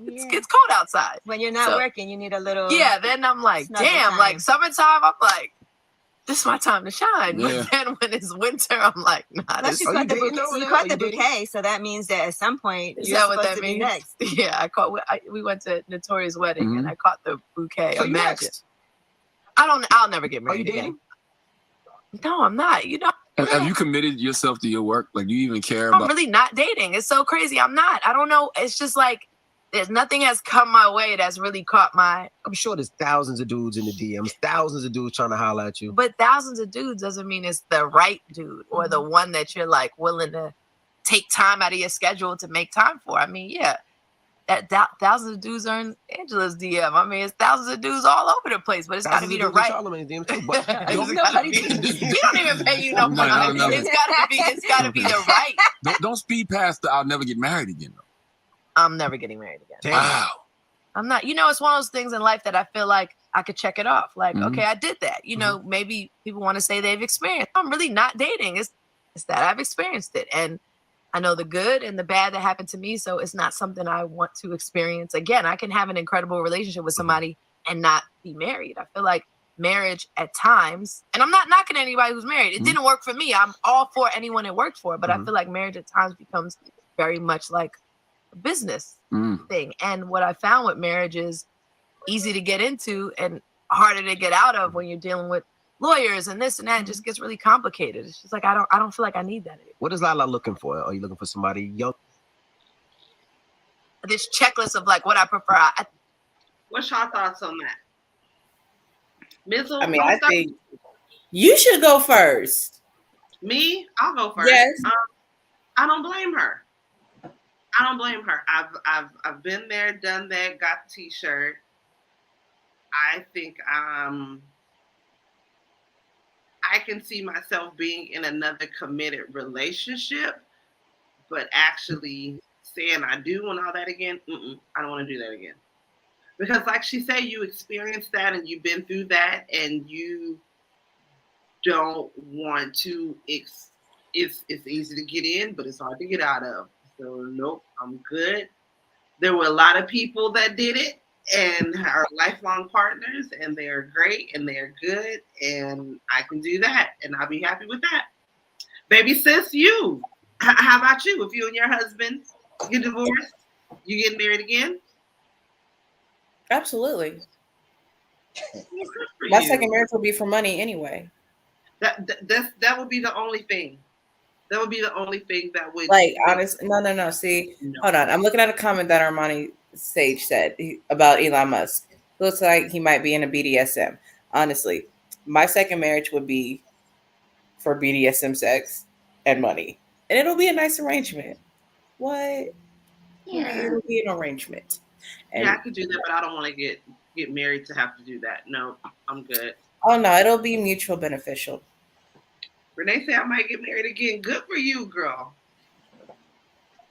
F: It's cold outside.
G: When you're not working, you need a little.
F: Yeah, then I'm like, damn,
G: time.
F: like summertime, I'm like, this is my time to shine. Yeah. But then when it's winter, I'm like, nah.
G: Plus, you caught the bouquet, so that means that at some point you're supposed to be next.
F: Yeah, we went to Notorious wedding, and I caught the bouquet. So imagine. I'll never get married again. No, I'm not. You know.
E: Have you committed yourself to your work? Like, do you even care
F: I'm
E: about?
F: really not dating. It's so crazy. I'm not. I don't know. It's just like. There's nothing has come my way that's really caught my.
H: I'm sure there's thousands of dudes in the DMs, thousands of dudes trying to holler at you.
F: But thousands of dudes doesn't mean it's the right dude or the one that you're like willing to take time out of your schedule to make time for. I mean, yeah, that thousands of dudes are in Angela's DM. I mean, it's thousands of dudes all over the place, but it's got to be the right. We don't even pay you no money. It's got to be the right.
E: Don't speed past the I'll never get married again though.
F: I'm never getting married again.
E: Damn. Wow.
F: I'm not. You know, it's one of those things in life that I feel like I could check it off. Like, okay, I did that. You know, maybe people want to say they've experienced. I'm really not dating. It's that I've experienced it. And I know the good and the bad that happened to me. So it's not something I want to experience again. I can have an incredible relationship with somebody and not be married. I feel like marriage at times, and I'm not knocking anybody who's married. It didn't work for me. I'm all for anyone it worked for. But I feel like marriage at times becomes very much like business thing. And what I found with marriage is easy to get into and harder to get out of when you're dealing with lawyers and this and that. It just gets really complicated. It's just like I don't feel like I need that anymore.
H: What is LaLa looking for? Are you looking for somebody young?
F: This checklist of like what I prefer.
A: What's your thoughts on that? Mizzle?
B: I mean, I think you should go first.
A: Me? I'll go first.
B: Yes.
A: I don't blame her. I don't blame her. I've been there, done that, got the t-shirt. I think I can see myself being in another committed relationship, but actually saying I do and all that again, I don't want to do that again. Because like she said, you experienced that and you've been through that and you don't want to, it's easy to get in, but it's hard to get out of. So nope, I'm good. There were a lot of people that did it and are lifelong partners, and they're great and they're good, and I can do that, and I'll be happy with that. Baby sis, you. How about you? If you and your husband get divorced, you get married again?
B: Absolutely. My second marriage will be for money anyway.
A: That would be the only thing. That would be the only thing that would
B: honest. No. See, hold on. I'm looking at a comment that Armani Sage said about Elon Musk. Looks like he might be in a BDSM. Honestly, my second marriage would be for BDSM sex and money, and it'll be a nice arrangement. What? Yeah, it'll be an arrangement. And
A: I could do that, but I don't want to get married to have to do that. No, I'm good.
B: Oh no, it'll be mutual beneficial.
A: Renee said I might get married again. Good for you, girl.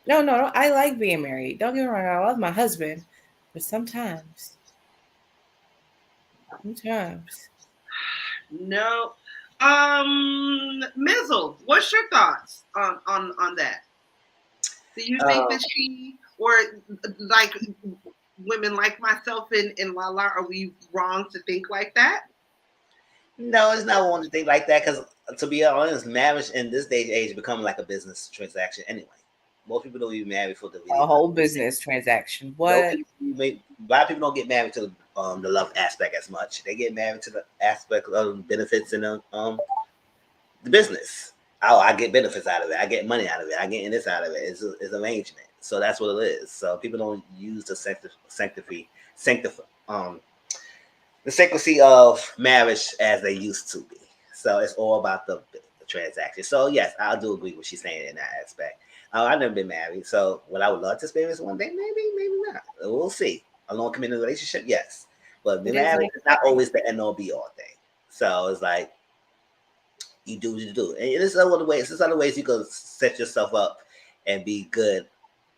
B: No. I like being married. Don't get me wrong. I love my husband, but sometimes.
A: No. Mizzle, what's your thoughts on that? Do you think that she, or like women like myself and LaLa, are we wrong to think like that?
C: No, it's not wrong to think like that, because to be honest, marriage in this day and age become like a business transaction anyway. Most people don't even marry for the
B: whole business transaction. What?
C: A lot of people don't get married to the love aspect as much. They get married to the aspect of benefits and the business. Oh, I get benefits out of it. I get money out of it. I get this out of it. It's arrangement. So that's what it is. So people don't use the secrecy of marriage as they used to be. So it's all about the transaction. So yes, I do agree with what she's saying in that aspect. I've never been married, so what I would love to experience one day, maybe not. We'll see. A long committed relationship, yes, but marriage is not always the end all be all thing. So it's like you do what you do, and there's other ways. There's other ways you can set yourself up and be good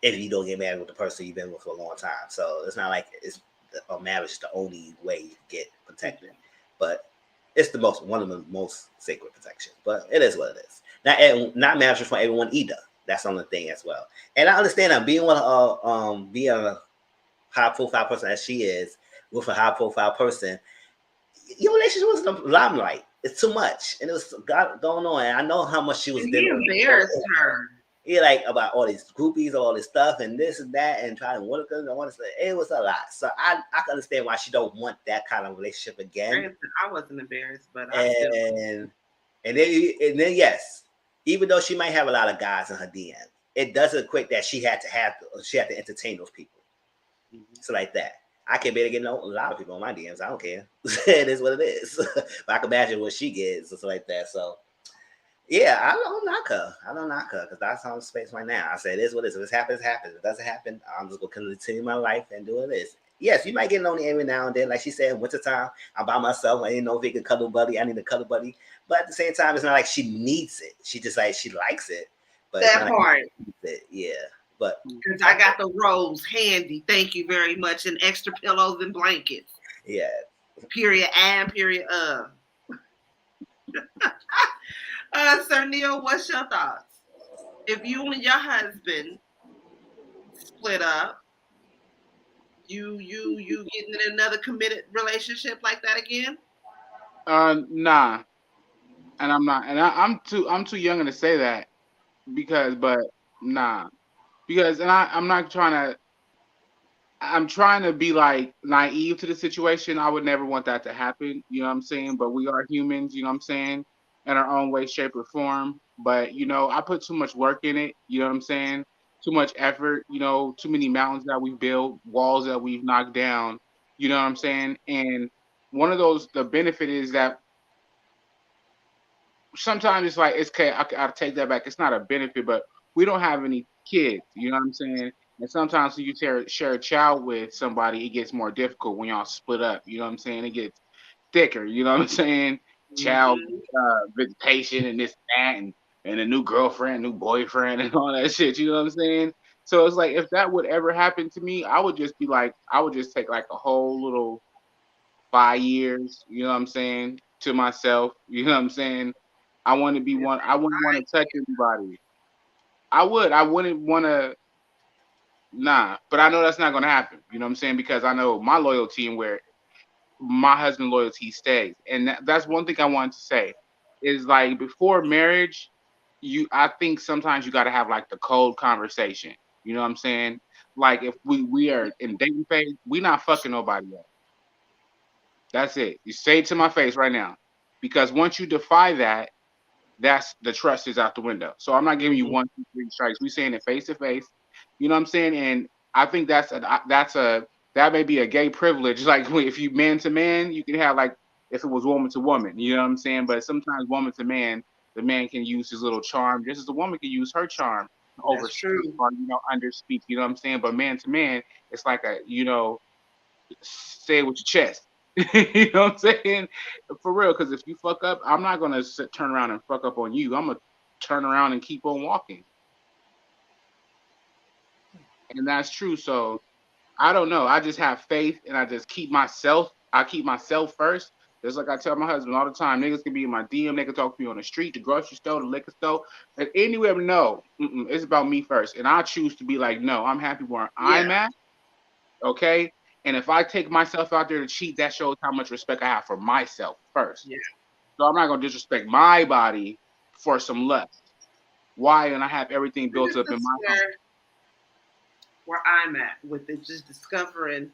C: if you don't get married with the person you've been with for a long time. So it's not like it's a marriage is the only way you get protected, but it's one of the most sacred protections. But it is what it is. Not marriage for everyone either. That's on the thing as well. And I understand that being a high profile person as she is with a high profile person, your relationship was the limelight. It's too much, and it was going on. And I know how much she was.
A: And he embarrassed her.
C: Yeah, like about all these groupies, all this stuff, and this and that, and trying to work her. It was a lot. So I can understand why she don't want that kind of relationship again.
A: I wasn't embarrassed, but
C: and then yes, even though she might have a lot of guys in her DM, it doesn't equate that she had to entertain those people. Mm-hmm. So like that. I can't better get a lot of people on my DMs. I don't care. It is what it is. But I can imagine what she gets or something like that. So yeah, I don't knock her. Because that's on space right now. I said it is what it is. If it happens, it happens. If it doesn't happen, I'm just gonna continue my life and do what it is. Yes, you might get lonely every now and then. Like she said, wintertime, I'm by myself. I didn't know if he could cuddle buddy. I need a cuddle buddy. But at the same time, it's not like she needs it. She just like she likes it. But
A: that part.
C: Like yeah. But
A: because I got the rolls handy, thank you very much, and extra pillows and blankets.
C: Yeah.
A: Period and period of. Sir Neale, what's your thoughts? If you and your husband split up, you getting in another committed relationship like that again?
D: Nah, and I'm not, and I'm too young to say that but nah. Because I'm not trying to. I'm trying to be like naive to the situation. I would never want that to happen. You know what I'm saying? But we are humans. You know what I'm saying? In our own way, shape, or form. But I put too much work in it. You know what I'm saying? Too much effort. Too many mountains that we've built, walls that we've knocked down. You know what I'm saying? And one of those, the benefit is that sometimes it's like it's okay. I'll take that back. It's not a benefit, but we don't have any kids. You know what I'm saying? And sometimes when you share a child with somebody, it gets more difficult when y'all split up. You know what I'm saying? It gets thicker. You know what I'm saying? Mm-hmm. Child visitation and this and that and a new girlfriend, new boyfriend, and all that shit. You know what I'm saying? So it's like if that would ever happen to me, I would just take like a whole little 5 years. You know what I'm saying? To myself. You know what I'm saying? I want to be one. I wouldn't want to touch anybody. I wouldn't want to. Nah, but I know that's not going to happen. You know what I'm saying? Because I know my loyalty and where my husband's loyalty stays. And that's one thing I wanted to say is like before marriage, I think sometimes you got to have like the cold conversation. You know what I'm saying? Like if we are in dating phase, we not fucking nobody else. That's it. You say it to my face right now. Because once you defy that, that's the trust is out the window. So I'm not giving you 1, 2, 3 strikes. We saying it face to face. You know what I'm saying? And I think that may be a gay privilege. Like if you man to man, you can have like if it was woman to woman. You know what I'm saying? But sometimes woman to man, the man can use his little charm, just as the woman can use her charm to overspeak or underspeak. You know what I'm saying? But man to man, it's like say it with your chest. You know what I'm saying? For real, because if you fuck up, I'm not going to turn around and fuck up on you. I'm going to turn around and keep on walking. And that's true. So I don't know. I just have faith and I just keep myself first. Just like I tell my husband all the time, niggas can be in my DM, they can talk to me on the street, the grocery store, the liquor store, and anywhere. No, it's about me first. And I choose to be like, no, I'm happy where I'm at. Okay? And if I take myself out there to cheat, that shows how much respect I have for myself first. Yeah. So I'm not going to disrespect my body for some lust. Why? And I have everything built up in my heart.
A: Where I'm at with it, just discovering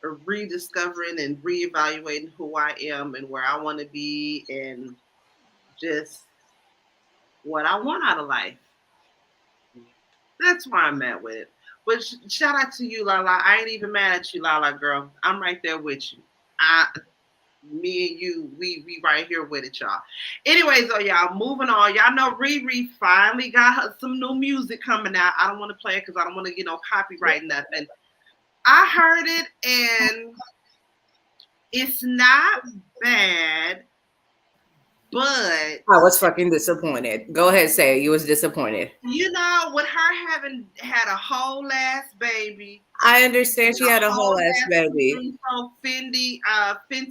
A: or rediscovering and reevaluating who I am and where I want to be and just what I want out of life. That's where I'm at with it. But shout out to you, LaLa. I ain't even mad at you, LaLa girl. I'm right there with you. Me and you, we right here with it, y'all. Anyways, y'all, moving on. Y'all know Riri finally got some new music coming out. I don't want to play it because I don't want to get no copyright nothing. I heard it and it's not bad, but
B: I was fucking disappointed. Go ahead, say it. You was disappointed.
A: You know, with her having had a whole ass baby.
B: I understand she had a whole ass baby.
A: Fenty.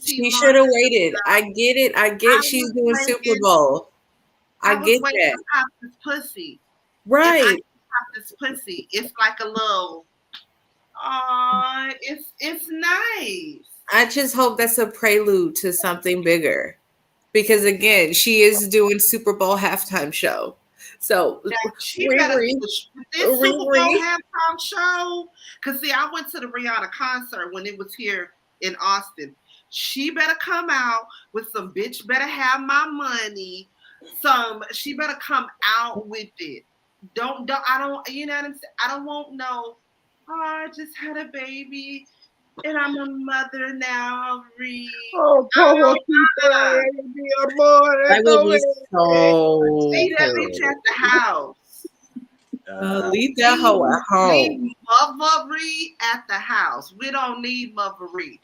B: She should have waited. I get it. I get she's doing Super Bowl. I get that.
A: To pop this pussy.
B: Right.
A: Pop this pussy. It's like a little. It's nice.
B: I just hope that's a prelude to something bigger. Because again, she is doing Super Bowl halftime show. So
A: she better do this Super Bowl halftime show. Cause see, I went to the Rhianna concert when it was here in Austin. She better come out with some bitch better have my money. She better come out with it. Don't I don't you know what I'm saying? I don't want no. Oh, I just had a baby. And I'm a mother now, Reed.
D: Oh, that
B: would be so
A: see that bitch at the house.
B: Leave that hoe at home.
A: Mother Reed at the house. We don't need Mother Reed.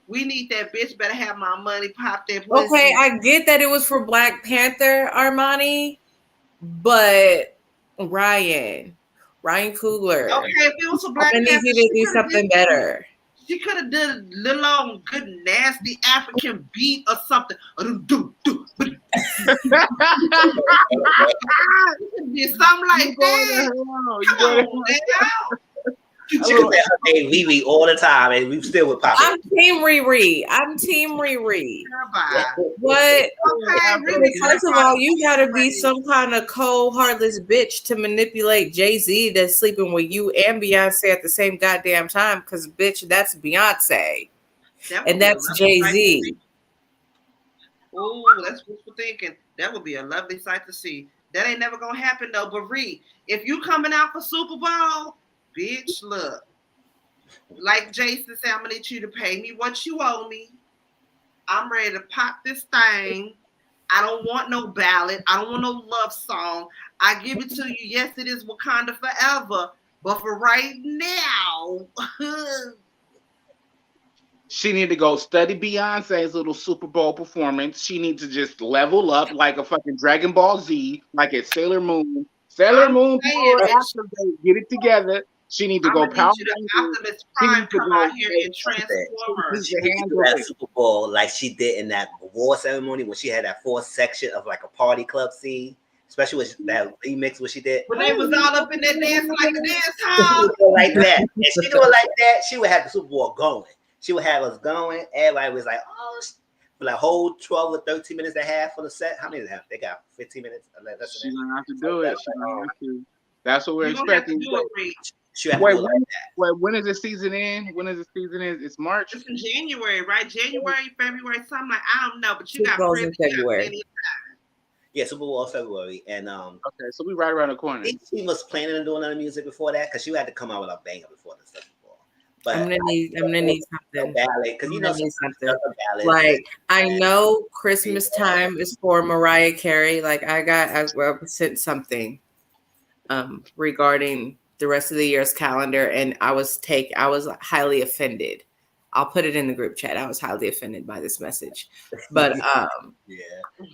A: We need that bitch better have my money, pop that pussy.
B: Okay, I get that it was for Black Panther, Armani, but Ryan Coogler.
A: Okay, if it was for Black Panther,
B: I need you to do something better.
A: She could have done a little on good nasty African beat or something. Did something like that. Come on, man.
C: She can say her name Riri all the time, and we still with Papa.
B: I'm Team Riri. What? First of all, you gotta be some kind of cold, heartless bitch to manipulate Jay-Z that's sleeping with you and Beyonce at the same goddamn time. Because bitch, that's Beyonce, and that's Jay-Z.
A: Oh, that's wishful thinking. That would be a lovely sight to see. That ain't never gonna happen though. But Ree, if you coming out for Super Bowl. Bitch, look. Like Jason said, I'm gonna need you to pay me what you owe me. I'm ready to pop this thing. I don't want no ballad. I don't want no love song. I give it to you. Yes, it is Wakanda forever. But for right now,
D: she need to go study Beyonce's little Super Bowl performance. She needs to just level up like a fucking Dragon Ball Z, like a Sailor Moon. Sailor Moon, after they get it together. She needs to go power.
A: Optimus Prime come out here and transform.
C: She needs to do that Super Bowl like she did in that award ceremony when she had that fourth section of like a party club scene, especially with that remix what she did.
A: When they was all up in that dance like a dance hall.
C: Like that. If she do it like that, she would have the Super Bowl going. She would have us going. Everybody was like, oh, for like whole 12 or 13 minutes and a half for the set. How many they have? They got 15 minutes.
D: She's gonna have to do it. That's what we're expecting. When is the season end? It's March.
A: It's in January, right? January, February, something like I don't know, but you got
B: February.
C: Yeah, Super Bowl February, and
D: okay, so we right around the corner.
C: She was planning on doing other music before that because she had to come out with a banger before the Super Bowl. But
B: I'm gonna need something.
C: Because you know
B: something. Like I know Christmas time is for Mariah Carey. Like I sent something regarding the rest of the year's calendar, and I was highly offended. I'll put it in the group chat. I was highly offended by this message, but
C: yeah.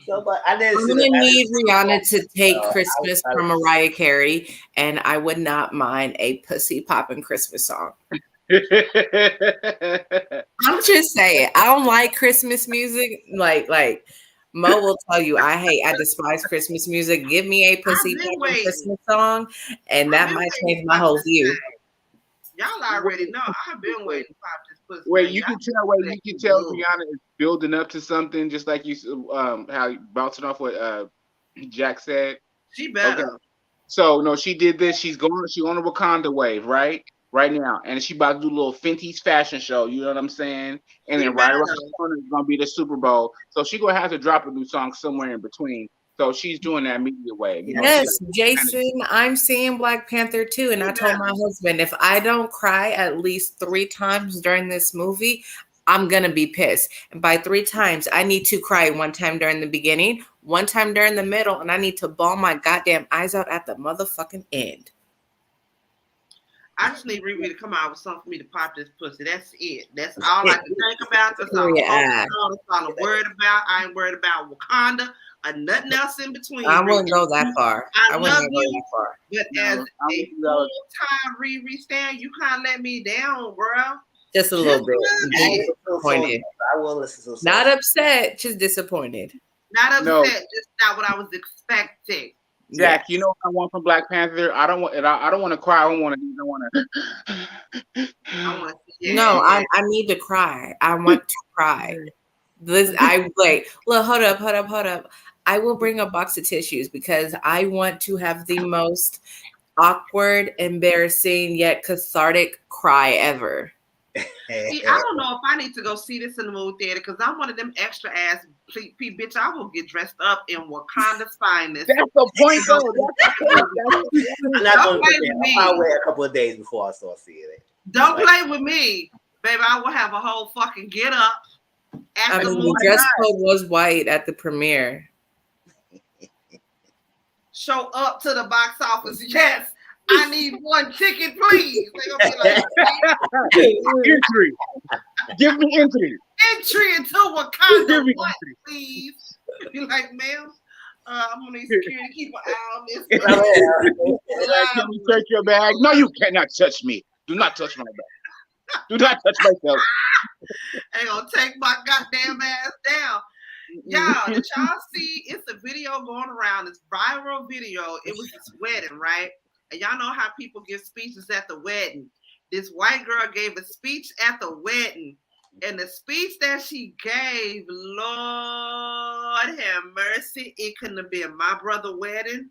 C: So, but I'm
B: gonna need Rhianna to take Christmas from Mariah Carey, and I would not mind a pussy popping Christmas song. I'm just saying, I don't like Christmas music. Like Mo will tell you, I despise Christmas music. Give me a pussy Christmas song, and that might change my whole view.
A: Y'all already know. I've been waiting to pop this pussy.
D: Wait, you can tell Rhianna is building up to something, just like you how you bouncing off what Jack said.
A: She better.
D: Okay. So no, she did this. She's on a Wakanda wave, right now, and she about to do a little Fenty's fashion show. You know what I'm saying? And then right around the corner is gonna be the Super Bowl. So she gonna have to drop a new song somewhere in between So she's doing that media way.
B: Yes, Jason, I'm seeing Black Panther too. And I told my husband, if I don't cry at least 3 times during this movie, I'm going to be pissed. And by 3 times, I need to cry 1 time during the beginning, 1 time during the middle, and I need to bawl my goddamn eyes out at the motherfucking end.
A: I just need Riri to come out with something for me to pop this pussy. That's it. That's all I can think about. That's all I'm focused on. That's all I'm worried about. I ain't worried about Wakanda or nothing else in between.
B: I wouldn't go that far.
A: I love you, but as a full-time Riri stand, you can't let me down, bro.
B: Just a little bit. Disappointed.
C: I will listen to
B: not upset, just disappointed.
A: Not upset, just not what I was expecting.
D: Zach, you know what I want from Black Panther? I don't want to cry. I want to.
B: No, I need to cry. I want to cry. Look, hold up. I will bring a box of tissues because I want to have the most awkward, embarrassing, yet cathartic cry ever.
A: See, I don't know if I need to go see this in the movie theater because I'm one of them extra ass bitch. I will get dressed up in Wakanda's finest.
D: That's the point, though.
C: I'm not going to play with me. I'll wait a couple of days before I start seeing it.
A: Don't play with me, baby. I will have a whole fucking get up.
B: The dress code was white at the premiere.
A: Show up to the box office. Yes. I need 1 ticket, please. They're gonna be like,
D: entry. Give me entry.
A: Entry into Wakanda, please. Be like, ma'am, I'm gonna need security to keep an eye on this.
D: Can you check your bag? No, you cannot touch me. Do not touch my bag. Do not touch myself.
A: They gonna take my goddamn ass down. Y'all, did y'all see? It's a video going around. This viral video. It was this wedding, right? And y'all know how people give speeches at the wedding. This white girl gave a speech at the wedding. And the speech that she gave, Lord have mercy, it couldn't have been my brother's wedding.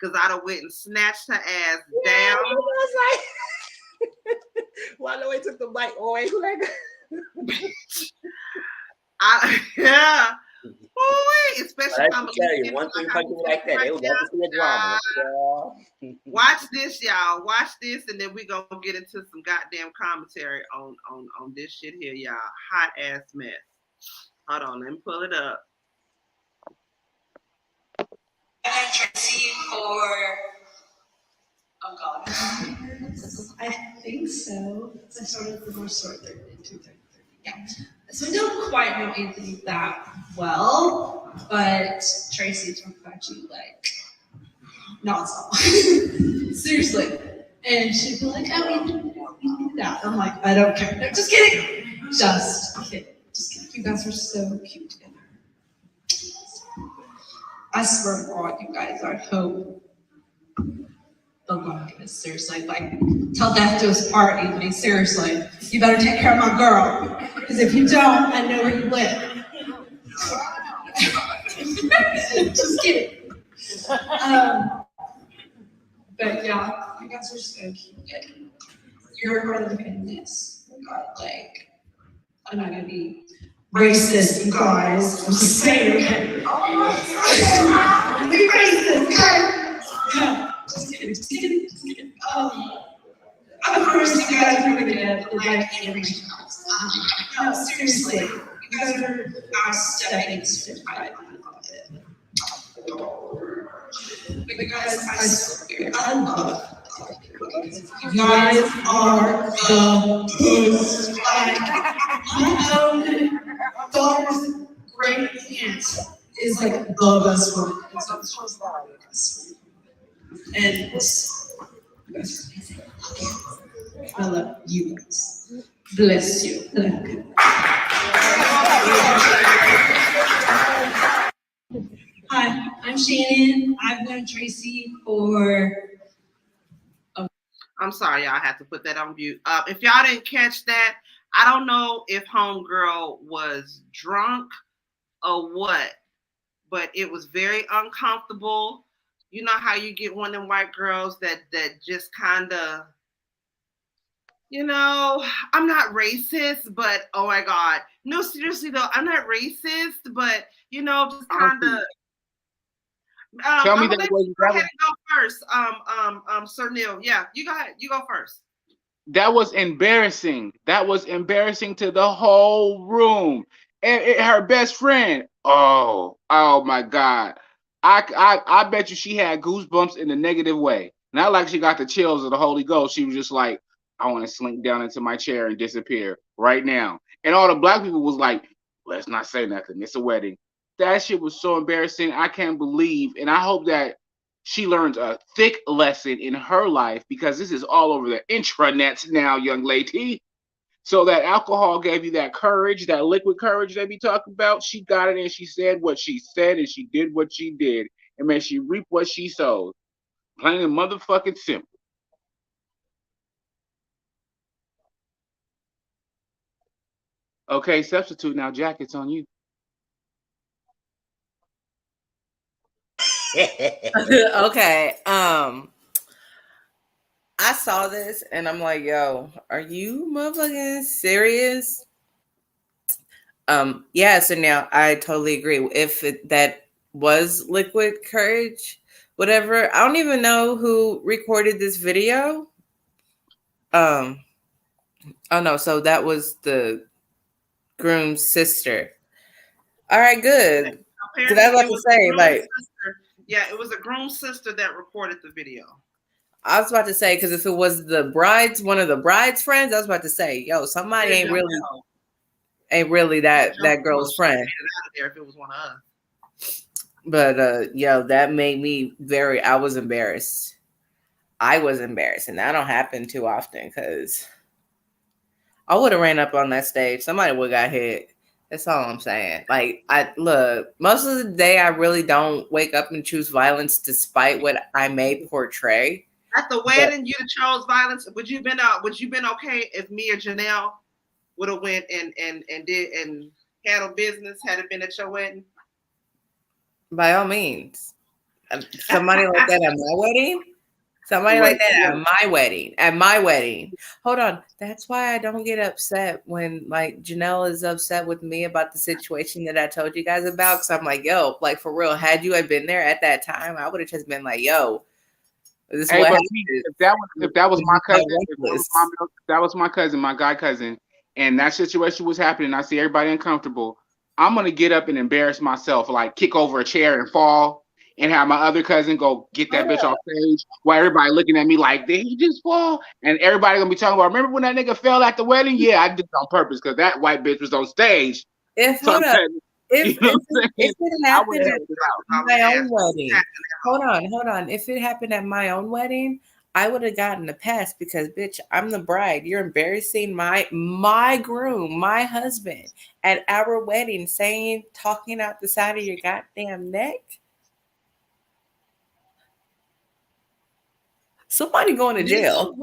A: Because I'd have went and snatched her ass down.
C: It was like, well, no, he took the mic away.
A: Yeah. Ooh, especially
C: I tell you, one thing people like that, they will never see a drama.
A: Watch this, y'all. Watch this, and then we gonna get into some goddamn commentary on this shit here, y'all. Hot ass mess. Hold on, let me pull it up.
I: Oh God. I think so. I started the course at 2:30. Yeah. So I don't quite know Anthony that well, but Tracy talked about you like nonstop. Seriously. And she'd be like, oh, you do that. I'm like, I don't care. No, just kidding. Just kidding. You guys are so cute together. I swear to God, you guys, I hope they'll go into this. Seriously, like, till death do us part, Anthony. Seriously, you better take care of my girl. Because if you don't, I know where you live. Just kidding. But yeah, you guys are so cute. You're brother in this. God, like, I'm not gonna be racist, you guys. I'm just saying, okay? Be racist, okay? Yeah. Just kidding. Of course, you guys are gonna like everything else. No, seriously, you guys are outstepping this fight. But guys, I swear, I love you guys are the best. My own daughter's great aunt is like the best one. And I love you guys. Bless you. Hi, I'm Shannon. I've known Tracy for...
A: I'm sorry, y'all. I have to put that on mute. If y'all didn't catch that, I don't know if homegirl was drunk or what, but it was very uncomfortable. You know how you get one of them white girls that just kind of, you know, I'm not racist, but oh my God. No, seriously though, I'm not racist, but you know, just kind of,
D: Tell me that was
A: go ahead and go first. Sir Neale. Yeah, you go ahead. You go first.
D: That was embarrassing. That was embarrassing to the whole room. And her best friend. Oh my God. I bet you she had goosebumps in a negative way. Not like she got the chills of the Holy Ghost. She was just like, I want to slink down into my chair and disappear right now. And all the black people was like, let's not say nothing. It's a wedding. That shit was so embarrassing. I can't believe. And I hope that she learns a thick lesson in her life, because this is all over the intranets now, young lady. So that alcohol gave you that courage, that liquid courage they be talking about. She got it, and she said what she said, and she did what she did, and may she reap what she sowed. Plain and motherfucking simple. Okay, substitute now. Jack, it's on you.
B: Okay. I saw this and I'm like, yo, are you motherfucking serious? Yeah, so now I totally agree. If that was liquid courage, whatever. I don't even know who recorded this video. Oh no, so that was the groom's sister. All right, good. Because I was about to say, like,
A: yeah, it was a groom's sister that recorded the video.
B: I was about to say, because if it was one of the bride's friends, I was about to say, yo, somebody ain't really that girl's friend.
A: If it was one of us.
B: But yo, that made me I was embarrassed. I was embarrassed, and that don't happen too often, because I would have ran up on that stage. Somebody would have got hit. That's all I'm saying. Like, most of the day, I really don't wake up and choose violence despite what I may portray.
A: At the wedding, you chose violence. Would you been okay if me or Janelle would have went and handled business had it been at your wedding?
B: By all means. Somebody like that at my wedding? Somebody like that at my wedding. At my wedding. Hold on. That's why I don't get upset when, like, Janelle is upset with me about the situation that I told you guys about. Because I'm like, yo, like, for real, had you been there at that time, I would have just been like, yo, this is what
D: if that was my cousin, that was my cousin, my god cousin, and that situation was happening, I see everybody uncomfortable, I'm gonna get up and embarrass myself, like kick over a chair and fall, and have my other cousin go get that bitch off stage while everybody looking at me like, did he just fall? And everybody gonna be talking about, remember when that nigga fell at the wedding? Yeah, I did it on purpose because that white bitch was on stage.
B: If it happened at my own wedding, hold on. If it happened at my own wedding, I would have gotten a pass because, bitch, I'm the bride. You're embarrassing my groom, my husband, at our wedding, talking out the side of your goddamn neck. Somebody going to jail.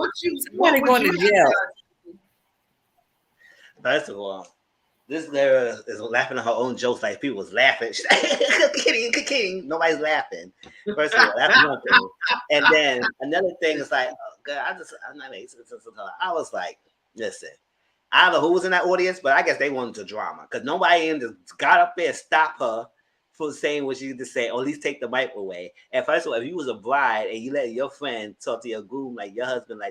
B: Somebody going to jail.
C: First of all, this girl is laughing at her own jokes like people was laughing. She's like, kidding. Nobody's laughing. First of all, that's one thing. And then another thing is like, oh God, I'm not making sense. I was like, listen, I don't know who was in that audience, but I guess they wanted to drama because nobody got up there and stopped her from saying what she just say, or at least take the mic away. And first of all, if you was a bride and you let your friend talk to your groom like your husband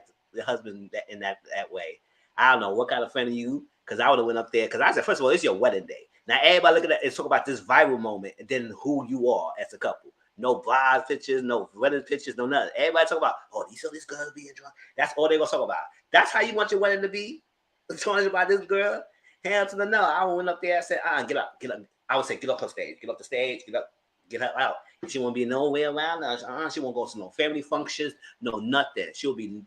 C: in that way, I don't know what kind of friend are you. Because I would have went up there. Because I said, first of all, it's your wedding day. Now, everybody look at that and talk about this viral moment and then who you are as a couple. No bride pictures, no wedding pictures, no nothing. Everybody talk about, oh, you saw this girl being drunk. That's all they're going to talk about. That's how you want your wedding to be? Talking about this girl? Hell to the no. I went up there. I said, get up. I would say, get up the stage. Get up the stage. Get her out. She won't be nowhere around us. She won't go to no family functions, no nothing. She'll be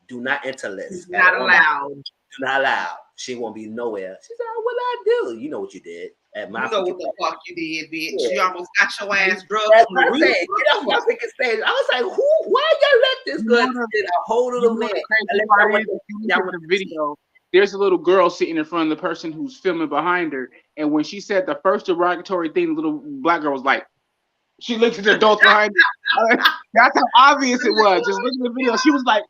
C: do not enter list.
A: Not allowed.
C: Do not allowed. She won't be nowhere. She said, oh, what I do? You know what you did.
A: You know what the fuck you did, bitch. Yeah. You almost got your ass drugged.
C: Get off my freaking stage. I was like, why y'all let this girl get a hold of the man?
D: With a video, there's a little girl sitting in front of the person who's filming behind her. And when she said the first derogatory thing, the little black girl was like, she looked at the adults behind her. That's how obvious it was. Just looking at the video. She was like,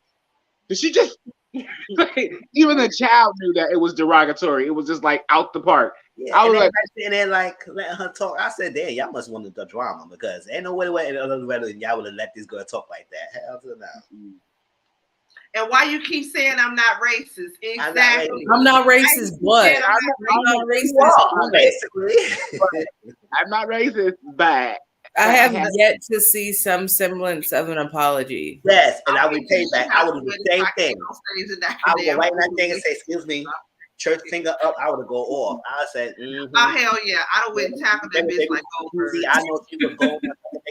D: did she just Even the child knew that it was derogatory. It was just like out the park.
C: Yeah,
D: I was like,
C: sitting there like letting her talk. I said, "Damn, y'all must want the drama because ain't no way y'all would have let this girl talk like that." Hell to no.
A: And why you keep saying I'm not racist? Exactly.
B: I'm not racist, but I'm not racist.
C: Basically.
D: I'm not racist, but
B: I have yet to see some semblance of an apology.
C: Yes, and I would pay back. I would do the same thing. I would go right in that thing and say, "Excuse me." Church finger up, I would go off. I said,
A: oh hell yeah, I don't wouldn't tackle that bitch like over.
C: I know she was going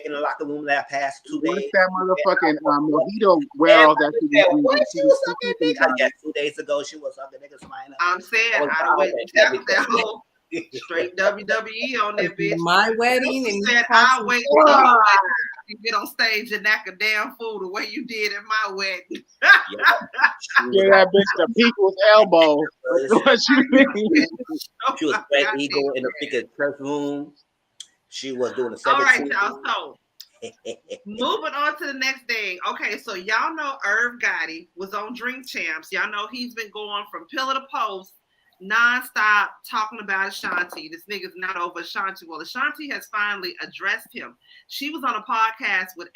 C: in the locker room that past 2 days.
D: That motherfucking mojito wear off that
C: what she was sucking nigga? Yes, 2 days ago she was sucking niggas flying up.
A: I'm saying I don't wouldn't tackle that whole straight WWE on that bitch.
B: My wedding,
A: and said I'll wait till you get on stage and knock a damn fool the way you did at my wedding.
D: Yeah, that bitch the people's elbow. What you mean?
C: She was Fred Eagle in the freaking church room. She was doing the 17th.
A: All right, y'all. So moving on to the next thing. Okay, so y'all know Irv Gotti was on Drink Champs. Y'all know he's been going from pillar to post nonstop talking about Ashanti. This nigga's not over Ashanti. Well, Ashanti has finally addressed him. She was on a podcast with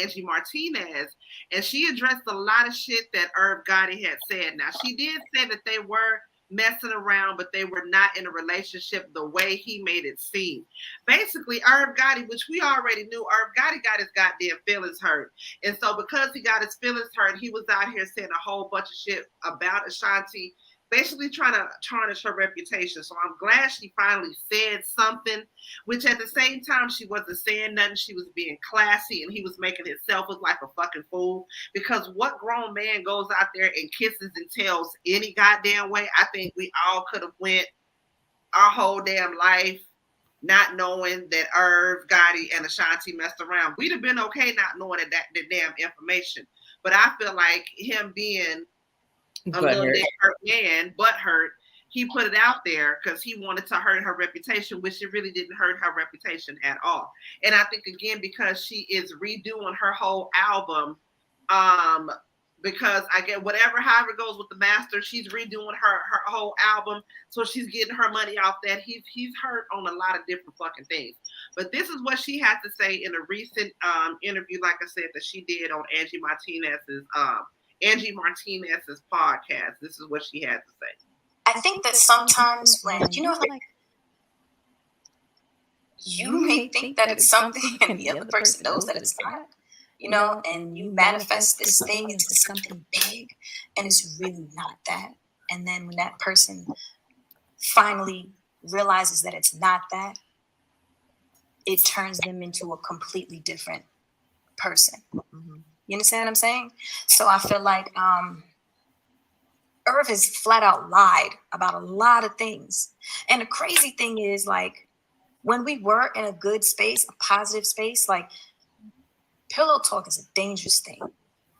A: Angie Martinez, and she addressed a lot of shit that Irv Gotti had said. Now, she did say that they were messing around, but they were not in a relationship the way he made it seem. Basically, Irv Gotti, which we already knew, Irv Gotti got his goddamn feelings hurt. And so because he got his feelings hurt, he was out here saying a whole bunch of shit about Ashanti, basically trying to tarnish her reputation. So I'm glad she finally said something, which at the same time, she wasn't saying nothing. She was being classy, and he was making himself look like a fucking fool. Because what grown man goes out there and kisses and tells any goddamn way? I think we all could have went our whole damn life not knowing that Irv Gotti and Ashanti messed around. We'd have been okay not knowing that damn information. But I feel like him being a little bit hurt man, but hurt, he put it out there because he wanted to hurt her reputation, which it really didn't hurt her reputation at all. And I think, again, because she is redoing her whole album, because I get however it goes with the master, she's redoing her whole album, so she's getting her money off that. He's hurt on a lot of different fucking things. But this is what she had to say in a recent interview, like I said, that she did on Angie Martinez's podcast. This is what she had to say.
J: I think that sometimes when, like you may think that it's something and the other person knows that it's not, and you manifest this thing into something big and it's really not that. And then when that person finally realizes that it's not that, it turns them into a completely different person. Mm-hmm. You understand what I'm saying? So I feel like Irv has flat out lied about a lot of things. And the crazy thing is, like, when we were in a good space, a positive space, like, pillow talk is a dangerous thing.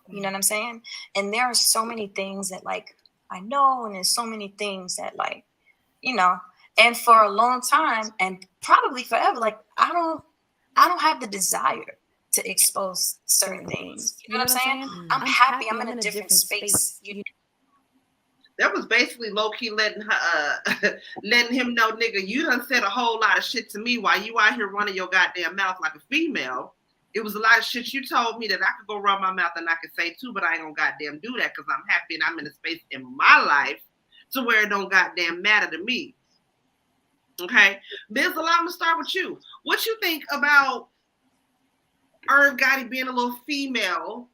J: You know what I'm saying? And there are so many things that, like, I know, and there's so many things that, like, and for a long time, and probably forever, like, I don't have the desire to expose certain things. You know what I'm saying? I'm happy. I'm in a different space.
A: That was basically low-key letting him know, nigga, you done said a whole lot of shit to me while you out here running your goddamn mouth like a female. It was a lot of shit you told me that I could go run my mouth and I could say too, but I ain't gonna goddamn do that because I'm happy and I'm in a space in my life to where it don't goddamn matter to me. Okay? Mizzle, I'm gonna start with you. What you think about Irv Gotti being a little female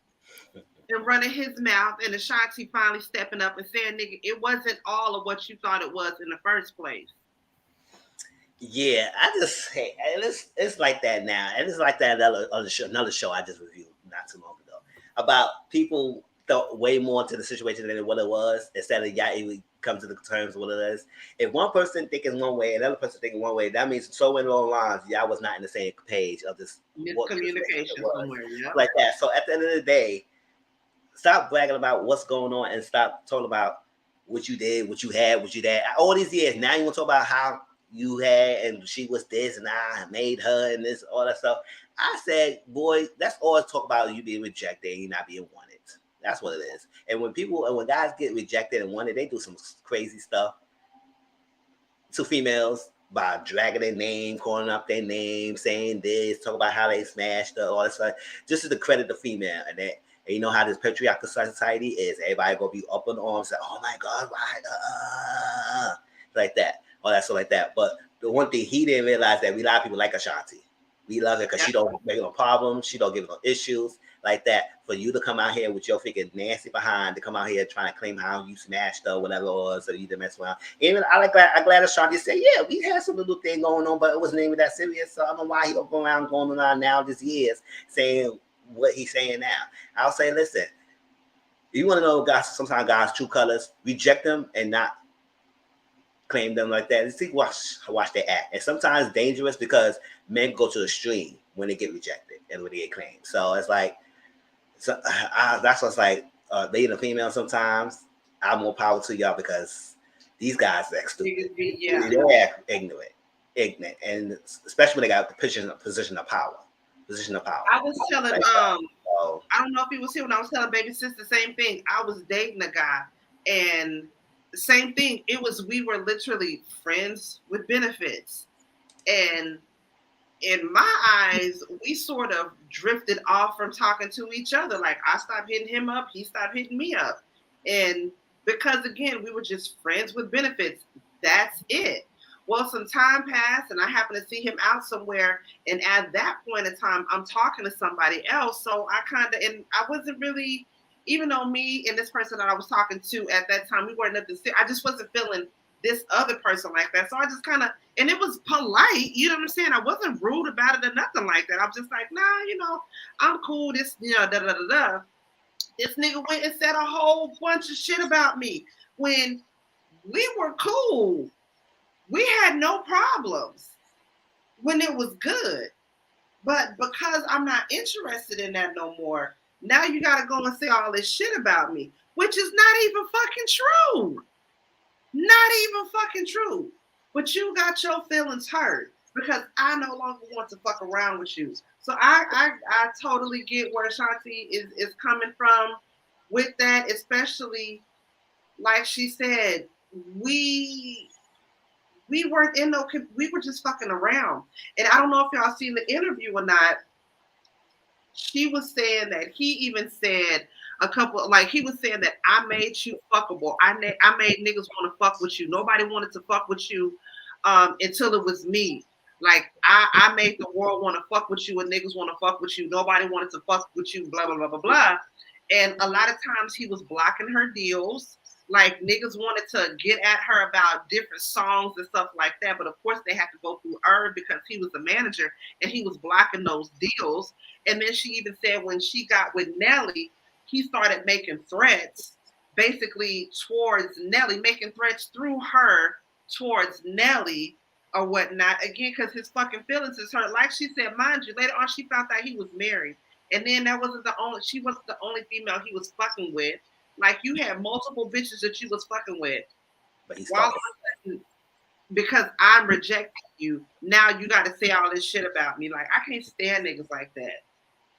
A: and running his mouth, and Ashanti finally stepping up and saying, nigga, it wasn't all of what you thought it was in the first place?
C: Yeah, it's like that now. And it's like that another show I just reviewed not too long ago about people thought way more into the situation than what it was, instead of y'all even come to the terms of what it is. If one person thinking one way, another person thinking one way, that means so many long lines, y'all was not in the same page of this
A: miscommunication somewhere, yeah.
C: Like that. So at the end of the day, stop bragging about what's going on and stop talking about what you did, what you had, what you did. All these years, now you want to talk about how you had and she was this and I made her and this, all that stuff. I said, boy, let's always talk about you being rejected and you not being wanted. That's what it is. And when guys get rejected and wanted, they do some crazy stuff to females by dragging their name, calling up their name, saying this, talk about how they smashed her, all this stuff, just to credit the female. And you know how this patriarchal society is. Everybody gonna be up in arms, like, oh my God, why? Like that, all that stuff like that. But the one thing he didn't realize that we a lot of people like Ashanti. We love her because she don't make no problems. She don't give no issues like that. For you to come out here with your freaking nasty behind, to come out here trying to claim how you smashed her, whatever it was, or you didn't mess around. Even I'm glad Ashanti said, yeah, we had some little thing going on, but it wasn't even that serious. So I don't know why he don't go around going on now this years saying what he's saying now. I'll say, listen, you want to know guys, sometimes guys' true colors, reject them and not claim them like that. See, watch they act. And sometimes dangerous because men go to the extreme when they get rejected and when they get claimed. So it's like, that's what's like, dating a female sometimes, I'm more power to y'all because these guys act stupid. They act ignorant, and especially when they got the position of power.
A: I was telling, I don't know if he was here when I was telling Baby Sis the same thing. I was dating a guy, and the same thing. We were literally friends with benefits, and in my eyes, we sort of drifted off from talking to each other. Like I stopped hitting him up, he stopped hitting me up, and because again, we were just friends with benefits. That's it. Well, some time passed, and I happened to see him out somewhere. And at that point in time, I'm talking to somebody else. So I wasn't really, even though me and this person that I was talking to at that time, we weren't nothing. I just wasn't feeling this other person like that. So I just kind of, and it was polite. You know what I'm saying? I wasn't rude about it or nothing like that. I'm just like, nah, I'm cool. This, da-da-da-da. This nigga went and said a whole bunch of shit about me when we were cool. We had no problems when it was good. But because I'm not interested in that no more, now you got to go and say all this shit about me, which is not even fucking true. Not even fucking true. But you got your feelings hurt because I no longer want to fuck around with you. So I totally get where Ashanti is coming from with that, especially like she said, we weren't we were just fucking around. And I don't know if y'all seen the interview or not. She was saying that he even said he was saying that I made you fuckable. I made niggas want to fuck with you. Nobody wanted to fuck with you until it was me. Like I made the world want to fuck with you and niggas want to fuck with you. Nobody wanted to fuck with you, blah, blah, blah, blah, blah. And a lot of times he was blocking her deals. Like niggas wanted to get at her about different songs and stuff like that. But of course they had to go through Irv because he was the manager and he was blocking those deals. And then she even said when she got with Nelly, he started making threats basically towards Nelly, making threats through her towards Nelly or whatnot. Again, because his fucking feelings is hurt. Like she said, mind you, later on she found out he was married. And then she wasn't the only female he was fucking with. Like you had multiple bitches that you was fucking with.
C: But he's
A: because I'm rejecting you. Now you got to say all this shit about me. Like I can't stand niggas like that.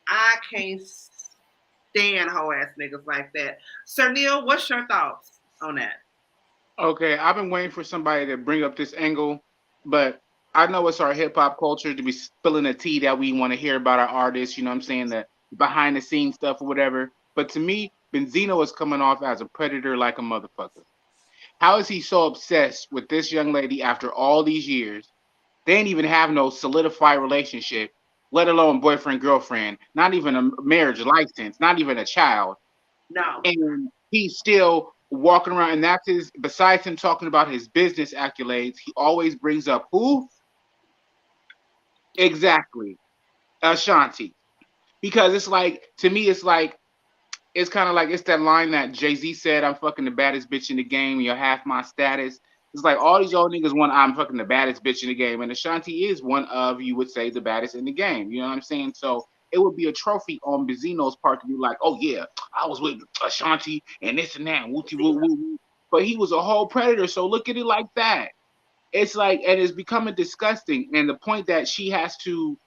A: I can't stand hoe ass niggas like that. Sir Neale, what's your thoughts on that?
D: Okay, I've been waiting for somebody to bring up this angle, but I know it's our hip hop culture to be spilling the tea that we want to hear about our artists. You know what I'm saying? The behind the scenes stuff or whatever. But to me, Benzino is coming off as a predator like a motherfucker. How is he so obsessed with this young lady after all these years? They ain't even have no solidified relationship, let alone boyfriend, girlfriend, not even a marriage license, not even a child.
A: No.
D: And he's still walking around, and that's his, besides him talking about his business accolades, he always brings up who? Exactly. Ashanti. Because it's like, to me, it's like, it's kind of like, it's that line that Jay-Z said, I'm fucking the baddest bitch in the game, you're half my status. It's like all these old niggas want, I'm fucking the baddest bitch in the game. And Ashanti is one of, you would say, the baddest in the game. You know what I'm saying? So it would be a trophy on Benzino's part to be like, oh yeah, I was with Ashanti and this and that, wooty woo woo. But he was a whole predator. So look at it like that. It's like, and it's becoming disgusting. And the point that she has to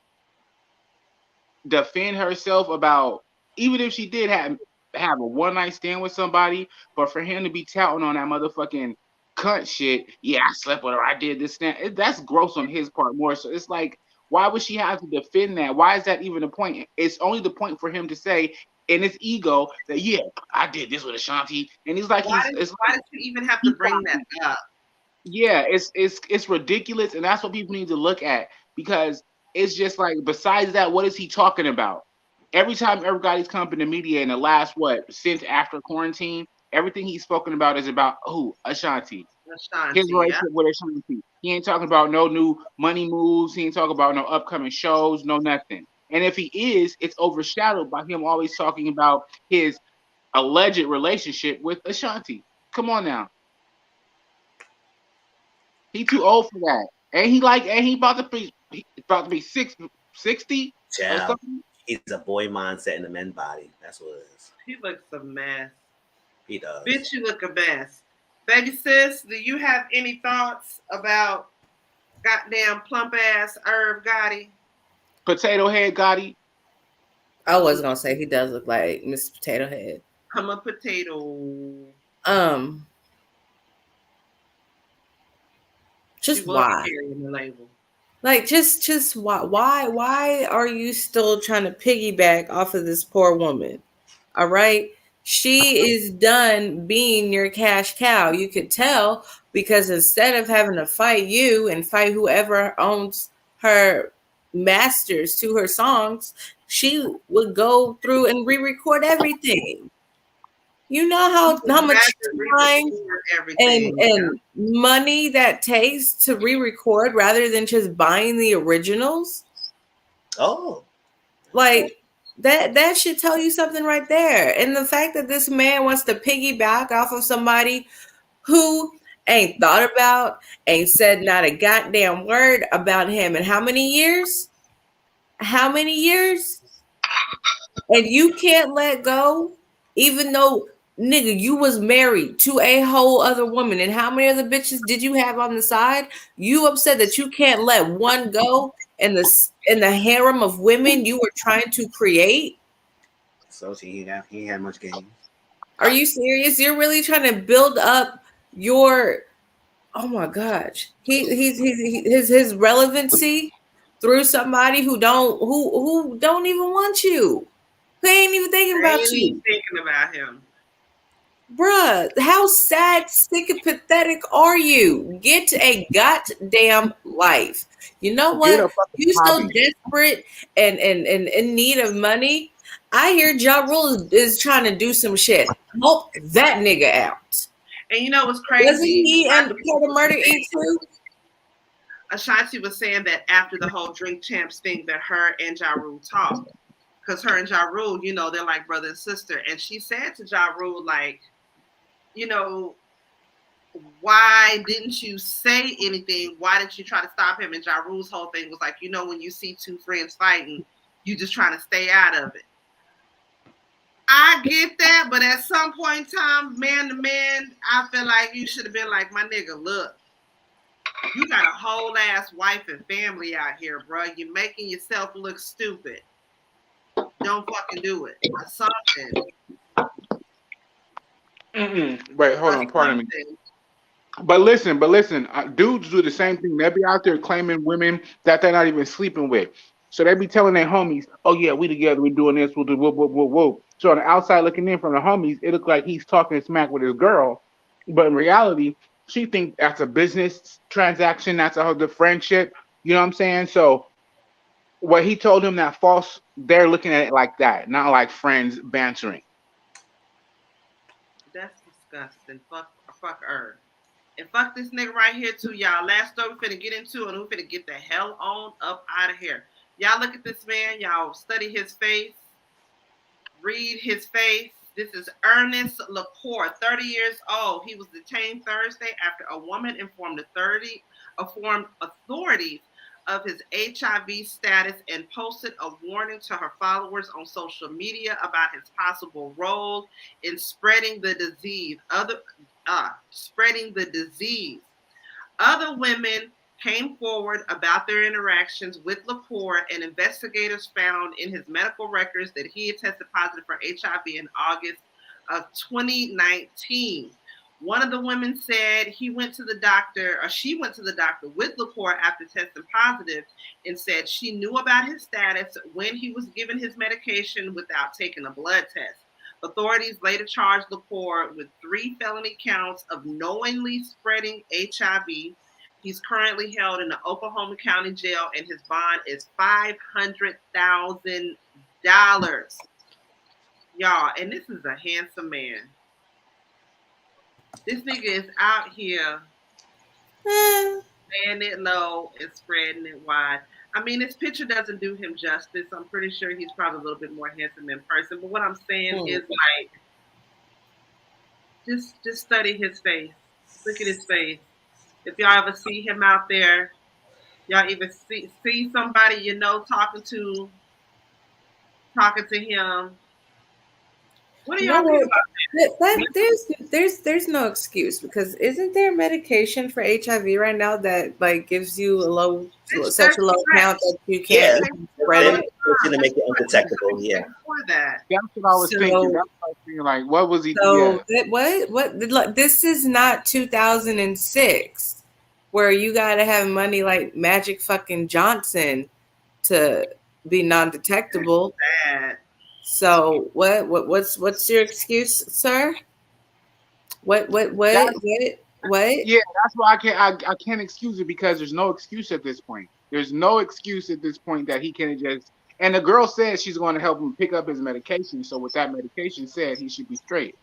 D: defend herself about, even if she did have, have a one night stand with somebody, but for him to be touting on that motherfucking cunt shit, yeah, I slept with her, I did this, that's gross on his part more. So it's like, why would she have to defend that? Why is that even a point? It's only the point for him to say in his ego that, yeah, I did this with Ashanti, and he's like,
A: why did you even have to bring that up?
D: Yeah, it's ridiculous, and that's what people need to look at, because it's just like, besides that, what is he talking about? Every time everybody's come up in the media in the last since after quarantine, everything he's spoken about is about Ashanti. His relationship with Ashanti. He ain't talking about no new money moves. He ain't talking about no upcoming shows, no nothing. And if he is, it's overshadowed by him always talking about his alleged relationship with Ashanti. Come on now. He too old for that. And he about to be 60 or something.
C: He's a boy mindset in a men's body. That's what it is.
A: He looks a mess.
C: He does.
A: Bitch, you look a mess. Baby sis, do you have any thoughts about goddamn plump ass Irv Gotti?
D: Potato Head Gotti?
B: I was gonna say he does look like Mr. Potato Head.
A: I'm a potato.
B: Just why? Like, just why are you still trying to piggyback off of this poor woman? All right. She is done being your cash cow. You could tell, because instead of having to fight you and fight whoever owns her masters to her songs, she would go through and re-record everything. You know how much time and money that takes to re-record rather than just buying the originals?
C: Oh.
B: Like, that should tell you something right there. And the fact that this man wants to piggyback off of somebody who ain't thought about, ain't said not a goddamn word about him in how many years? How many years? And you can't let go, even though, nigga, you was married to a whole other woman. And how many other bitches did you have on the side? You upset that you can't let one go in the harem of women you were trying to create?
C: So he ain't had much game.
B: Are you serious? You're really trying to build up your, oh my gosh, his relevancy through somebody who don't even want you. Who ain't even thinking about you.
A: Ain't thinking about him.
B: Bruh, how sad, sick, and pathetic are you? Get a goddamn life. You know what? You so desperate and in need of money. I hear Ja Rule is trying to do some shit. Help that nigga out.
A: And you know what's crazy?
B: Wasn't he and part of Murder Inc. too?
A: Ashanti was saying that after the whole Drink Champs thing, that her and Ja Rule talked. Because her and Ja Rule, you know, they're like brother and sister. And she said to Ja Rule, like, you know, why didn't you say anything? Why didn't you try to stop him? And Ja Rule's whole thing was like, you know, when you see two friends fighting, you just trying to stay out of it. I get that, but at some point in time, man to man, I feel like you should have been like, my nigga, look, you got a whole ass wife and family out here, bro. You're making yourself look stupid. Don't fucking do it. Or something.
D: Wait, hold on. Pardon me. But listen, dudes do the same thing. They be out there claiming women that they're not even sleeping with. So they be telling their homies, "Oh yeah, we together, we doing this, we'll do whoop whoop whoop whoop." So on the outside looking in from the homies, it looks like he's talking smack with his girl, but in reality, she thinks that's a business transaction. That's the friendship. You know what I'm saying? So what he told him that false, they're looking at it like that, not like friends bantering.
A: That's disgusting. Fuck her. And fuck this nigga right here too, y'all. Last story we finna get into, and we finna get the hell on up out of here. Y'all look at this man. Y'all study his face. Read his face. This is Ernest Laporte, 30 years old. He was detained Thursday after a woman informed authorities of his HIV status and posted a warning to her followers on social media about his possible role in spreading the disease. Other women came forward about their interactions with Lepore, and investigators found in his medical records that he had tested positive for HIV in August of 2019. One of the women said he went to the doctor, or she went to the doctor with Lepore after testing positive, and said she knew about his status when he was given his medication without taking a blood test. Authorities later charged Lepore with 3 felony counts of knowingly spreading HIV. He's currently held in the Oklahoma County Jail, and his bond is $500,000. Y'all, and this is a handsome man. This nigga is out here laying it low and spreading it wide. I mean, this picture doesn't do him justice. I'm pretty sure he's probably a little bit more handsome in person. But what I'm saying is, like, just study his face. Look at his face. If y'all ever see him out there, y'all even see somebody you know talking to him. What do y'all think about
B: that? There's no excuse, because isn't there medication for HIV right now that like gives you such a low count that you can't spread it?
C: To make it undetectable. Yeah,
D: that's what I was thinking. That's what I was thinking. Like, what was he doing?
B: What? This is not 2006, where you gotta have money like Magic fucking Johnson to be non-detectable. So what's your excuse, sir? What?
D: Yeah, that's why I can't excuse it, because there's no excuse at this point. There's no excuse at this point that he can just. And the girl says she's going to help him pick up his medication. So with that medication said, he should be straight.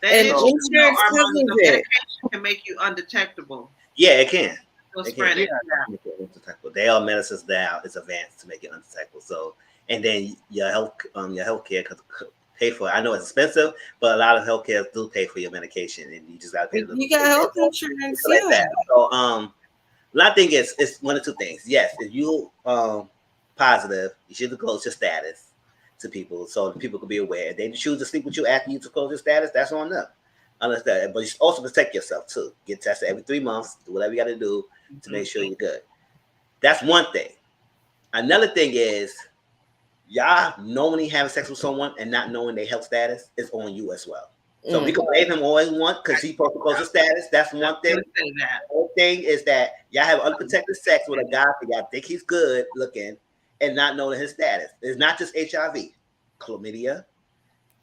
A: And insurance covers it. Medication can make you undetectable.
C: Yeah, it can.
A: Undetectable.
C: They are medicines now. It's advanced to make it undetectable. So, and then your healthcare pay for it. I know it's expensive, but a lot of healthcare do pay for your medication, and you just got to pay.
B: You got health insurance,
C: like that. So, I think it's one of two things. Yes, if you positive, you should disclose your status to people so people can be aware. If they choose to sleep with you after you disclose your status, that's on them. Understand? But you should also protect yourself too. Get tested every 3 months. Do whatever you got to do to make sure you're good. That's one thing. Another thing is, y'all knowing having sex with someone and not knowing their health status is on you as well. So we can blame him all we want because he's supposed to close his status. That's one thing. The whole thing is that y'all have unprotected sex with a guy that y'all think he's good looking and not knowing his status. It's not just HIV, chlamydia,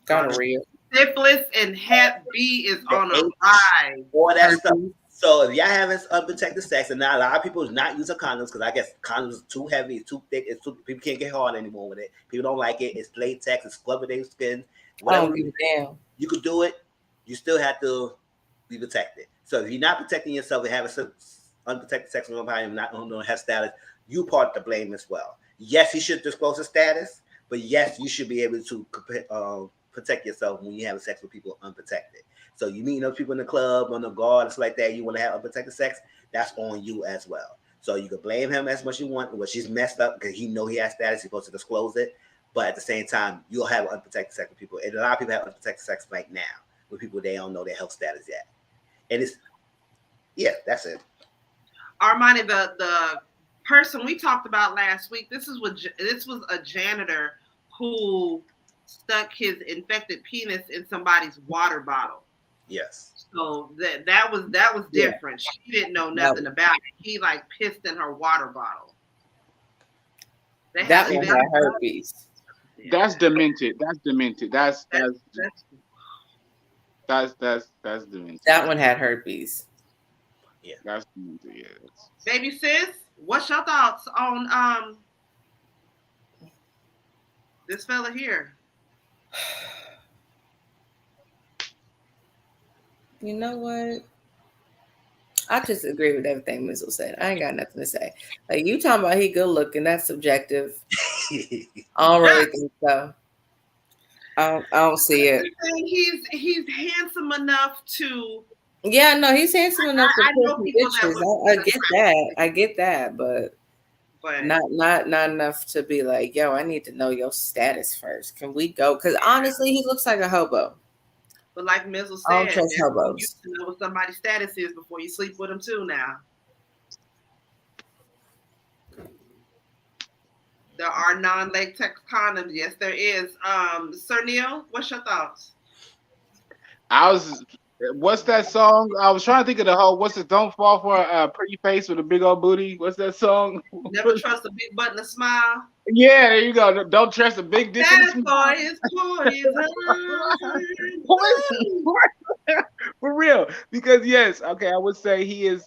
B: gonorrhea,
A: syphilis, and Hep B is on a rise.
C: All that stuff. So if y'all having unprotected sex, and now a lot of people is not using condoms because I guess condoms are too heavy, it's too thick, people can't get hard anymore with it. People don't like it. It's latex, it's scrubbing their skin. Whatever you could do it, you still have to be protected. So if you're not protecting yourself and having unprotected sex with somebody and not knowing have status, you part the blame as well. Yes, you should disclose the status, but yes, you should be able to protect yourself when you have sex with people unprotected. So you meet those people in the club, on the guard, it's like that, you want to have unprotected sex, that's on you as well. So you can blame him as much as you want, but she's messed up because he know he has status, he's supposed to disclose it. But at the same time, you'll have unprotected sex with people. And a lot of people have unprotected sex right now with people they don't know their health status yet. And it's, that's it.
A: Armani, the person we talked about last week, this was a janitor who stuck his infected penis in somebody's water bottle.
C: Yes.
A: So that was different. Yeah. She didn't know nothing about it. He like pissed in her water bottle.
B: That one had herpes.
D: That's demented. That's demented. That's demented.
B: That one had herpes.
C: Yeah.
D: That's demented. Yeah.
A: Baby sis, what's your thoughts on this fella here?
B: You know what? I just agree with everything Mizzle said. I ain't got nothing to say. Like, you talking about he good looking, that's subjective. I don't really think so. I don't see it.
A: He's handsome enough to.
B: Yeah, no, he's handsome enough to put pictures. I get that, but not enough to be like, yo, I need to know your status first. Can we go? Because honestly, he looks like a hobo.
A: But like Mizzle said,
B: I don't trust hobos.
A: You have to know what somebody's status is before you sleep with them too now. There are non-latex condoms. Yes, there is. Sir Neale, what's your thoughts?
D: What's that song? I was trying to think of the whole. What's it? Don't fall for a pretty face with a big old booty. What's that song?
A: Never trust a big butt and a smile.
D: Yeah, there you go. Don't trust a big dick and a smile.
A: That boy is poison.
D: For real, because yes, okay, I would say he is,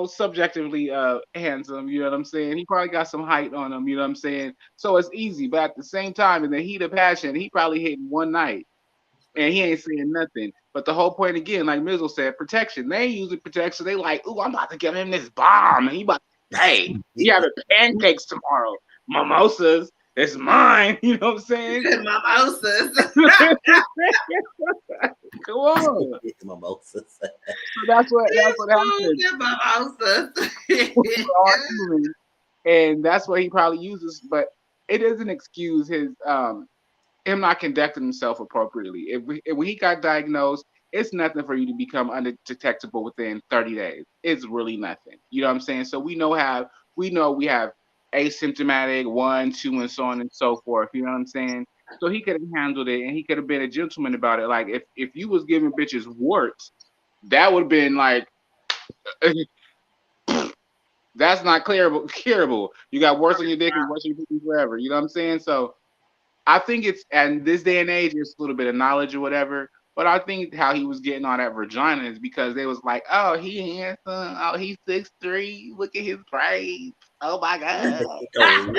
D: subjectively handsome. You know what I'm saying? He probably got some height on him. You know what I'm saying? So it's easy, but at the same time, in the heat of passion, he probably hit one night, and he ain't saying nothing. But the whole point again, like Mizzle said, protection. They ain't using protection. They like, ooh, I'm about to give him this bomb, and he about, hey, we having pancakes tomorrow, mimosas. It's mine. You know what I'm saying?
A: Mimosas.
D: Come on.
C: Mimosas.
D: So that's what happened.
A: Mimosas.
D: And that's what he probably uses, but it doesn't excuse his him not conducting himself appropriately. When he got diagnosed, it's nothing for you to become undetectable within 30 days. It's really nothing. You know what I'm saying? So we know we have asymptomatic 1, 2, and so on and so forth. You know what I'm saying? So he could have handled it, and he could have been a gentleman about it. Like if you was giving bitches warts, that would have been like that's not curable. You got warts on your dick and warts on your pussy forever. You know what I'm saying? So I think it's, and this day and age, it's a little bit of knowledge or whatever. But I think how he was getting all that vagina is because they was like, oh, he handsome. Oh, he's 6'3". Look at his braids. Oh my God. Like, oh,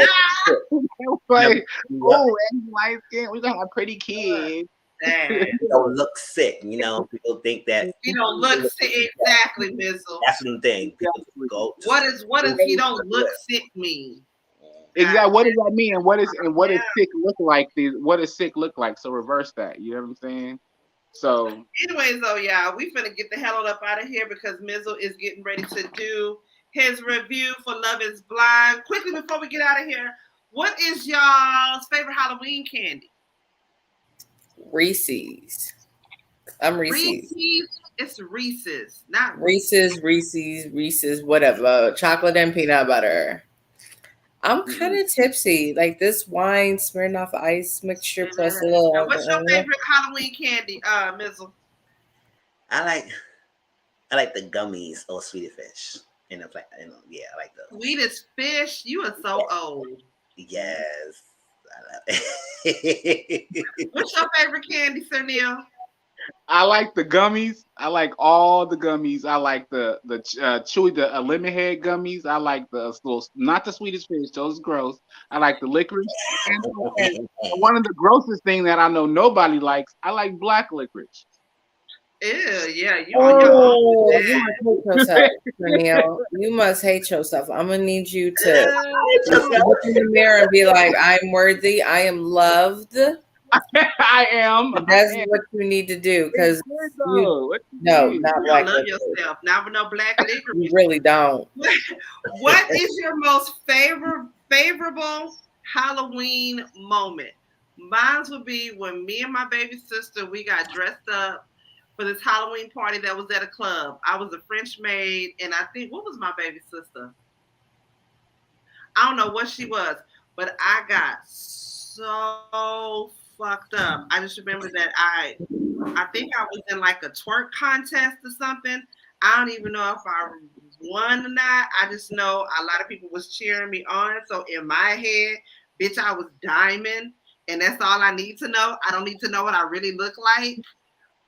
D: and he's light skin. We're gonna have pretty kids.
C: He don't look sick, People think that
A: he don't look sick. Exactly, Mizzle.
C: That's the thing. People go.
A: What does he don't look sick mean?
D: Exactly. What does that mean? And what does sick look like? What does sick look like? So reverse that. You know what I'm saying? So,
A: anyways, though, y'all, we finna get the hell on up out of here because Mizzle is getting ready to do his review for Love Is Blind. Quickly before we get out of here, what is y'all's favorite Halloween candy?
B: Reese's. I'm Reese's.
A: It's Reese's, not
B: Reese's, whatever. Chocolate and peanut butter. I'm kind of tipsy. Like this wine Smirnoff Ice mixture plus a little.
A: What's your favorite Halloween candy, Mizzle?
C: I like the gummies or Swedish fish. I like those.
A: Swedish fish? You are so old.
C: Yes. I love it.
A: What's your favorite candy, Sir Neale?
D: I like the gummies. I like all the gummies. I like the chewy, the lemon head gummies. I like the little, not the Swedish fish. Those are gross. I like the licorice. And one of the grossest thing that I know nobody likes, I like black licorice.
A: Ew, yeah, you on your own.
B: You must hate yourself, Neale. You must hate yourself. I'm gonna need you to look in the mirror and be like, "I'm worthy. I am loved."
D: I am.
B: That's what you need to do because not black.
A: Love yourself. Not with no black licorice.
B: You really don't.
A: What is your most favorable Halloween moment? Mine would be when me and my baby sister, we got dressed up for this Halloween party that was at a club. I was a French maid, and I think, what was my baby sister? I don't know what she was, but I got so fucked up. I just remember that I think I was in like a twerk contest or something. I don't even know if I won or not. I just know a lot of people was cheering me on. So in my head, bitch, I was diamond, and that's all I need to know. I don't need to know what I really look like.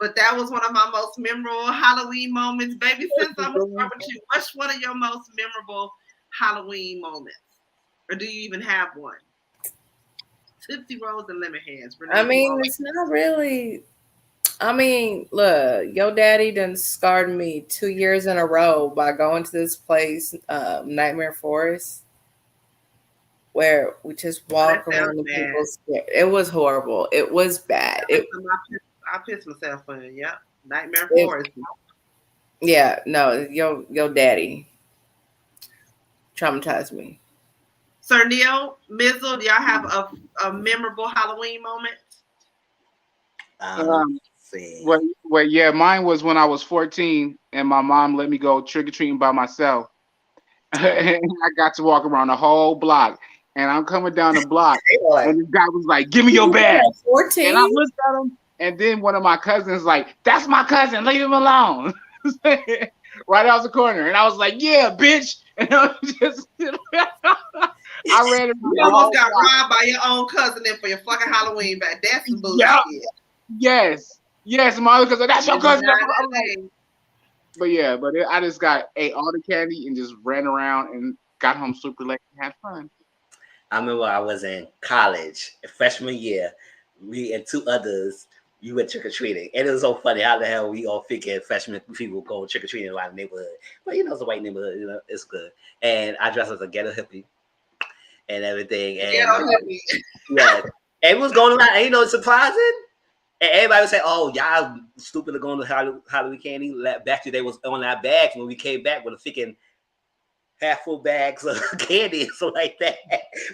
A: But that was one of my most memorable Halloween moments. Baby, since I'm gonna start with you, what's one of your most memorable Halloween moments? Or do you even have one? Tootsie Rolls and lemon heads.
B: I mean, it's not really. I mean, look, your daddy done scarred me 2 years in a row by going to this place, Nightmare Forest, where we just walk around the people's. It was horrible. It was bad.
A: I pissed myself for it. Yeah, Nightmare Forest.
B: Yeah, no, your daddy traumatized me.
A: Sir Neale, Mizzle, do y'all have a memorable Halloween moment?
D: Well, yeah, mine was when I was 14 and my mom let me go trick-or-treating by myself. And I got to walk around the whole block. and I'm coming down the block, and this guy was like, "Give me your bag."
B: 14?
D: And I looked at him, and then one of my cousins like, "That's my cousin. Leave him alone." Right out the corner, and I was like, "Yeah, bitch!" And I was just, I ran.
A: You almost got robbed by your own cousin then for your fucking Halloween bag. That's some bullshit.
D: Yep. Yes, my other cousin. That's your cousin. But I just ate all the candy and just ran around and got home super late and had fun.
C: I remember I was in college, freshman year. We and two others, we went trick-or-treating. And it was so funny how the hell we all figured freshman people go trick-or-treating around the neighborhood. But it's a white neighborhood, it's good. And I dressed as a ghetto hippie and everything. And
A: ghetto hippie.
C: Yeah. And it was going around, and surprising. And everybody would say, "Oh, y'all stupid to go on the Halloween candy." Back to they was on our bags when we came back with a freaking half full bags of candy and stuff like that.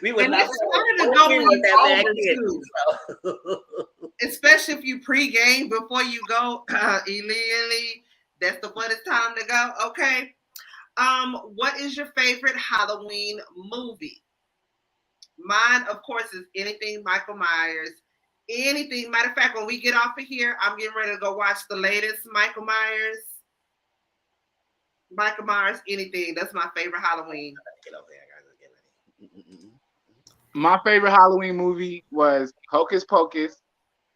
C: We would not
A: go with that bag too. Especially if you pre-game before you go illegally. That's the funnest time to go. Okay. What is your favorite Halloween movie? Mine, of course, is anything Michael Myers. Anything. Matter of fact, when we get off of here, I'm getting ready to go watch the latest Michael Myers. Anything. That's my favorite Halloween.
D: My favorite Halloween movie was Hocus Pocus,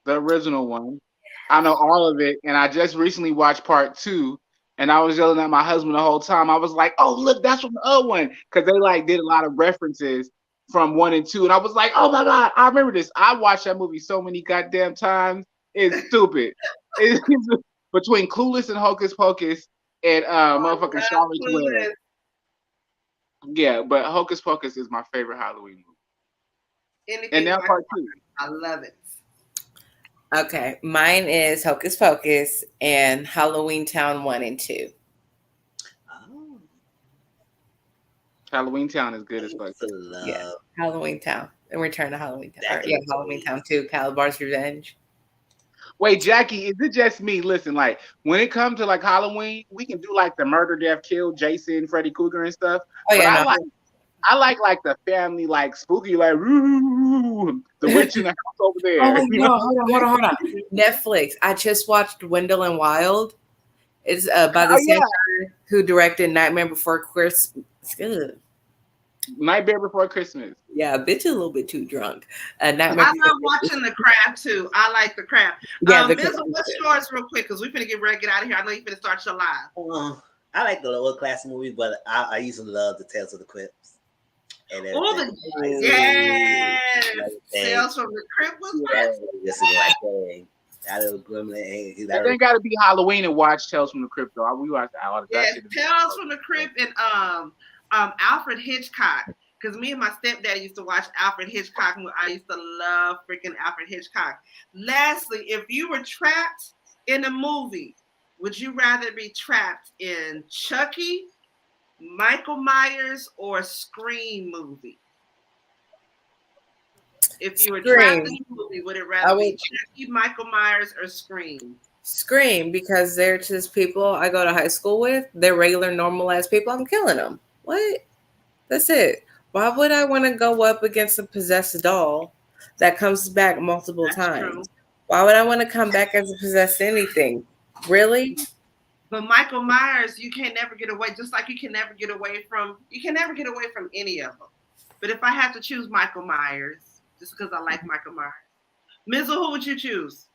D: the original one. I know all of it, and I just recently watched part 2, and I was yelling at my husband the whole time. I was like, "Oh, look, that's from the other one," because they did a lot of references from 1 and 2, and I was like, "Oh my god, I remember this." I watched that movie so many goddamn times. It's stupid. It's between Clueless and Hocus Pocus and motherfucking Charlotte's Web. Yeah, but Hocus Pocus is my favorite Halloween movie. And now part 2.
A: I love it.
B: Okay, mine is Hocus Pocus and Halloween Town 1 and 2.
D: Halloween Town is good as fuck.
B: Yeah, Halloween Town and Return to Halloween Town. Halloween Town 2, Calabar's Revenge.
D: Wait, Jackie, is it just me? Listen, when it comes to Halloween, we can do the murder, death, kill, Jason, Freddy Krueger and stuff.
B: Oh yeah,
D: I like the family spooky the witch in the house over there.
B: Oh no, hold on. Netflix. I just watched Wendell and Wild. It's by the same guy who directed Nightmare Before Christmas.
D: Nightmare Before Christmas.
B: Yeah, a bitch a little bit too drunk.
A: I love watching The Craft too. I like The Craft. Yeah, Mizzle, what's yours real quick? Because we're finna get ready to get out of here. I know you're finna start your live.
C: I like the lower class movies, but I used to love the Tales of the Crypts.
A: Tales from the Crypt was great.
C: This is my thing. That little gremlin.
D: It ain't got to be Halloween and watch Tales from the Crypt though. We watched all of that.
A: Tales from the Crypt and Alfred Hitchcock. Because me and my stepdaddy used to watch Alfred Hitchcock, and I used to love freaking Alfred Hitchcock. Lastly, if you were trapped in a movie, would you rather be trapped in Chucky, Michael Myers, or Scream movie? If you were trapped in a movie, would it rather be Chucky, Michael Myers, or Scream?
B: Scream, because they're just people I go to high school with. They're regular, normal ass people. I'm killing them. What? That's it. Why would I want to go up against a possessed doll that comes back multiple times? True. Why would I want to come back as a possessed anything? Really?
A: But Michael Myers, you can never get away. Just like you can never get away from any of them. But if I had to choose Michael Myers, just because I like Michael Myers, Mizzle, who would you choose?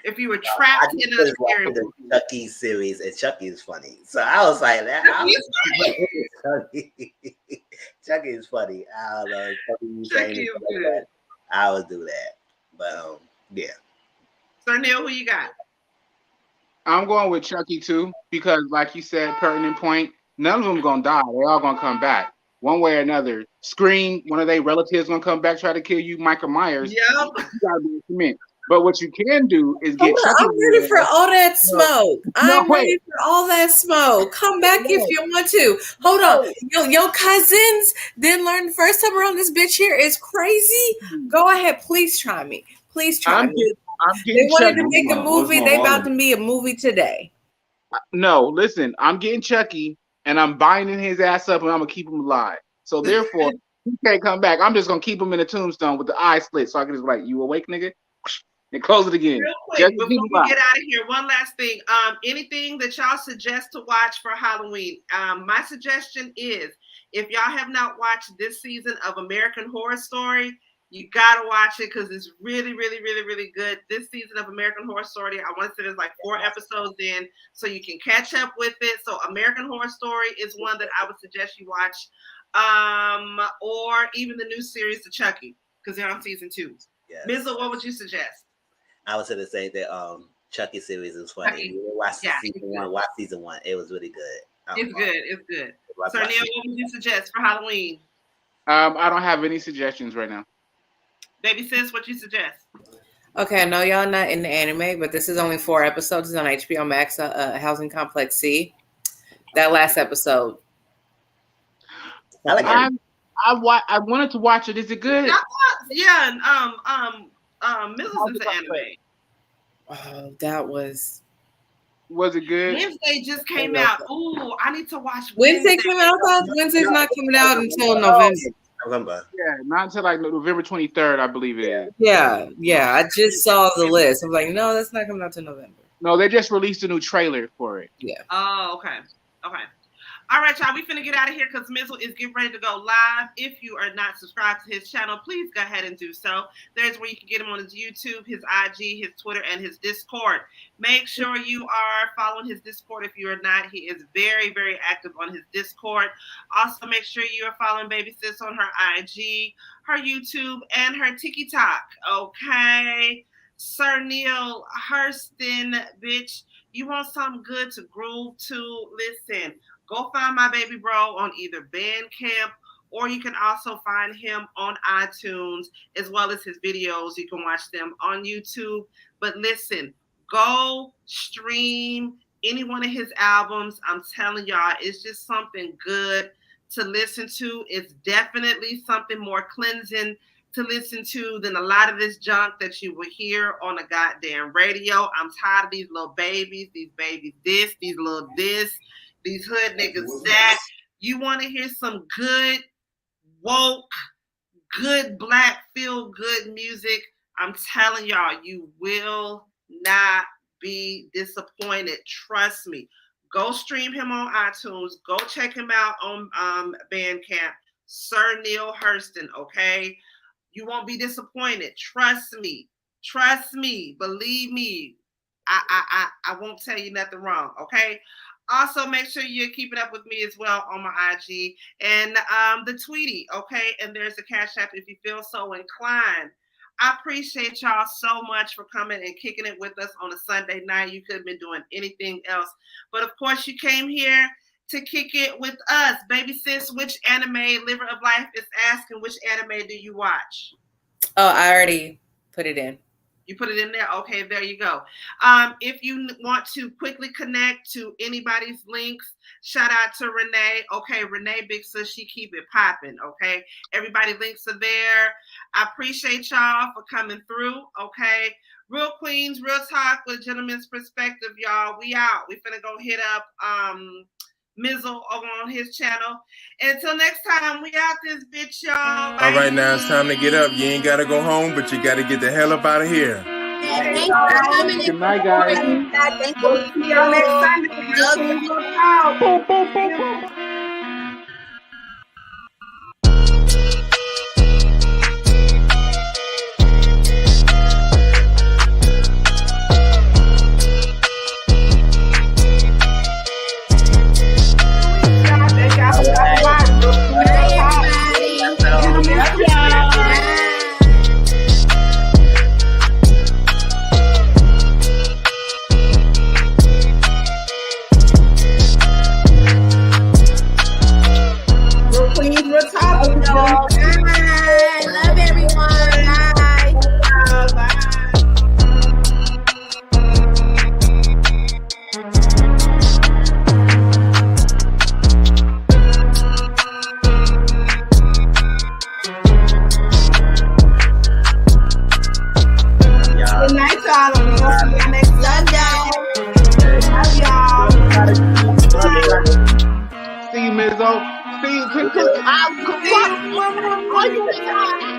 A: If you were trapped in a scary movie.
C: Chucky series, and Chucky is funny. So I was like, Chucky is funny. I love Chucky is good. I would do that. But yeah.
A: Sir Neale, who you got?
D: I'm going with Chucky too, because like you said, pertinent point, none of them gonna die. They all gonna come back. One way or another. Scream, one of their relatives gonna come back, try to kill you, Michael Myers.
A: Yep.
D: You gotta be cement. But what you can do is get Chucky.
B: I'm ready for all that smoke. I'm ready for all that smoke. Come back if you want to. Hold on. Your cousins didn't learn the first time around this bitch here is crazy. Go ahead. Please try me. Please try me. They wanted to make a movie. They about to be a movie today.
D: No, listen. I'm getting Chucky, and I'm binding his ass up, and I'm going to keep him alive. So therefore, He can't come back. I'm just gonna keep him in a tombstone with the eye slit, so I can just be like, "You awake, nigga?" And close it again.
A: Real quick, before we get out of here, one last thing. Anything that y'all suggest to watch for Halloween? My suggestion is, if y'all have not watched this season of American Horror Story, you gotta watch it because it's really, really, really, really good. This season of American Horror Story, I want to say there's like 4 episodes in, so you can catch up with it. So American Horror Story is one that I would suggest you watch, or even the new series, The Chucky, because they're on season 2. Yes. Mizzle, what would you suggest?
C: I was going to say that Chucky series is funny. Watch season 1. Watch season 1. It was really good.
A: It's good. It's good. So Neale, what would you suggest for Halloween?
D: I don't have any suggestions right now.
A: Baby sis, what you suggest?
B: Okay, I know y'all not in the anime, but this is only 4 episodes. It's on HBO Max, Housing Complex C. That last episode.
C: I like it.
D: I wanted to watch it. Is it good?
A: Yeah, Mizzle's into anime.
B: Oh, that was.
D: Was it good?
A: Wednesday just came out. Ooh, I need to watch
B: Wednesday. Came out. I thought Wednesday's not coming out until November.
D: Yeah, not until like November 23rd, I believe it is.
B: Yeah. I just saw the list. I'm like, no, that's not coming out till November.
D: No, they just released a new trailer for it.
B: Yeah.
A: Oh, okay. All right, y'all, we finna get out of here because Mizzle is getting ready to go live. If you are not subscribed to his channel, please go ahead and do so. There's where you can get him on his YouTube, his IG, his Twitter, and his Discord. Make sure you are following his Discord if you are not. He is very, very active on his Discord. Also, make sure you are following Baby Sis on her IG, her YouTube, and her TikTok, okay? Sir Neale Hurston, bitch, you want something good to groove to? Listen. Go find my baby bro on either Bandcamp, or you can also find him on iTunes, as well as his videos. You can watch them on YouTube. But listen, go stream any one of his albums. I'm telling y'all, it's just something good to listen to. It's definitely something more cleansing to listen to than a lot of this junk that you will hear on a goddamn radio. I'm tired of these little babies, these little this. These hood niggas that you want to hear some good, woke, good black, feel good music. I'm telling y'all, you will not be disappointed. Trust me. Go stream him on iTunes. Go check him out on Bandcamp. Sir Neale Hurston, okay? You won't be disappointed. Trust me. Believe me. I won't tell you nothing wrong, okay? Also, make sure you're keeping up with me as well on my IG and the Tweety, okay? And there's a Cash App if you feel so inclined. I appreciate y'all so much for coming and kicking it with us on a Sunday night. You could have been doing anything else. But, of course, you came here to kick it with us. Baby sis, which anime, Liver of Life is asking, which anime do you watch?
B: Oh, I already put it in.
A: You put it in there? Okay, there you go. If you want to quickly connect to anybody's links, shout out to Renee. Okay, Renee Big Sis, she keep it popping, okay? Everybody links are there. I appreciate y'all for coming through, okay? Real Queens, Real Talk with a Gentleman's Perspective, y'all. We out. We finna go hit up Mizzle over on his channel. And until next time, we out this bitch, y'all.
K: All right, now it's time to get up. You ain't got to go home, but you got to get the hell up out of here.
D: Good night, guys.
A: Thank you. See y'all next time. See you, Mizzle.
D: See, because I,
A: See,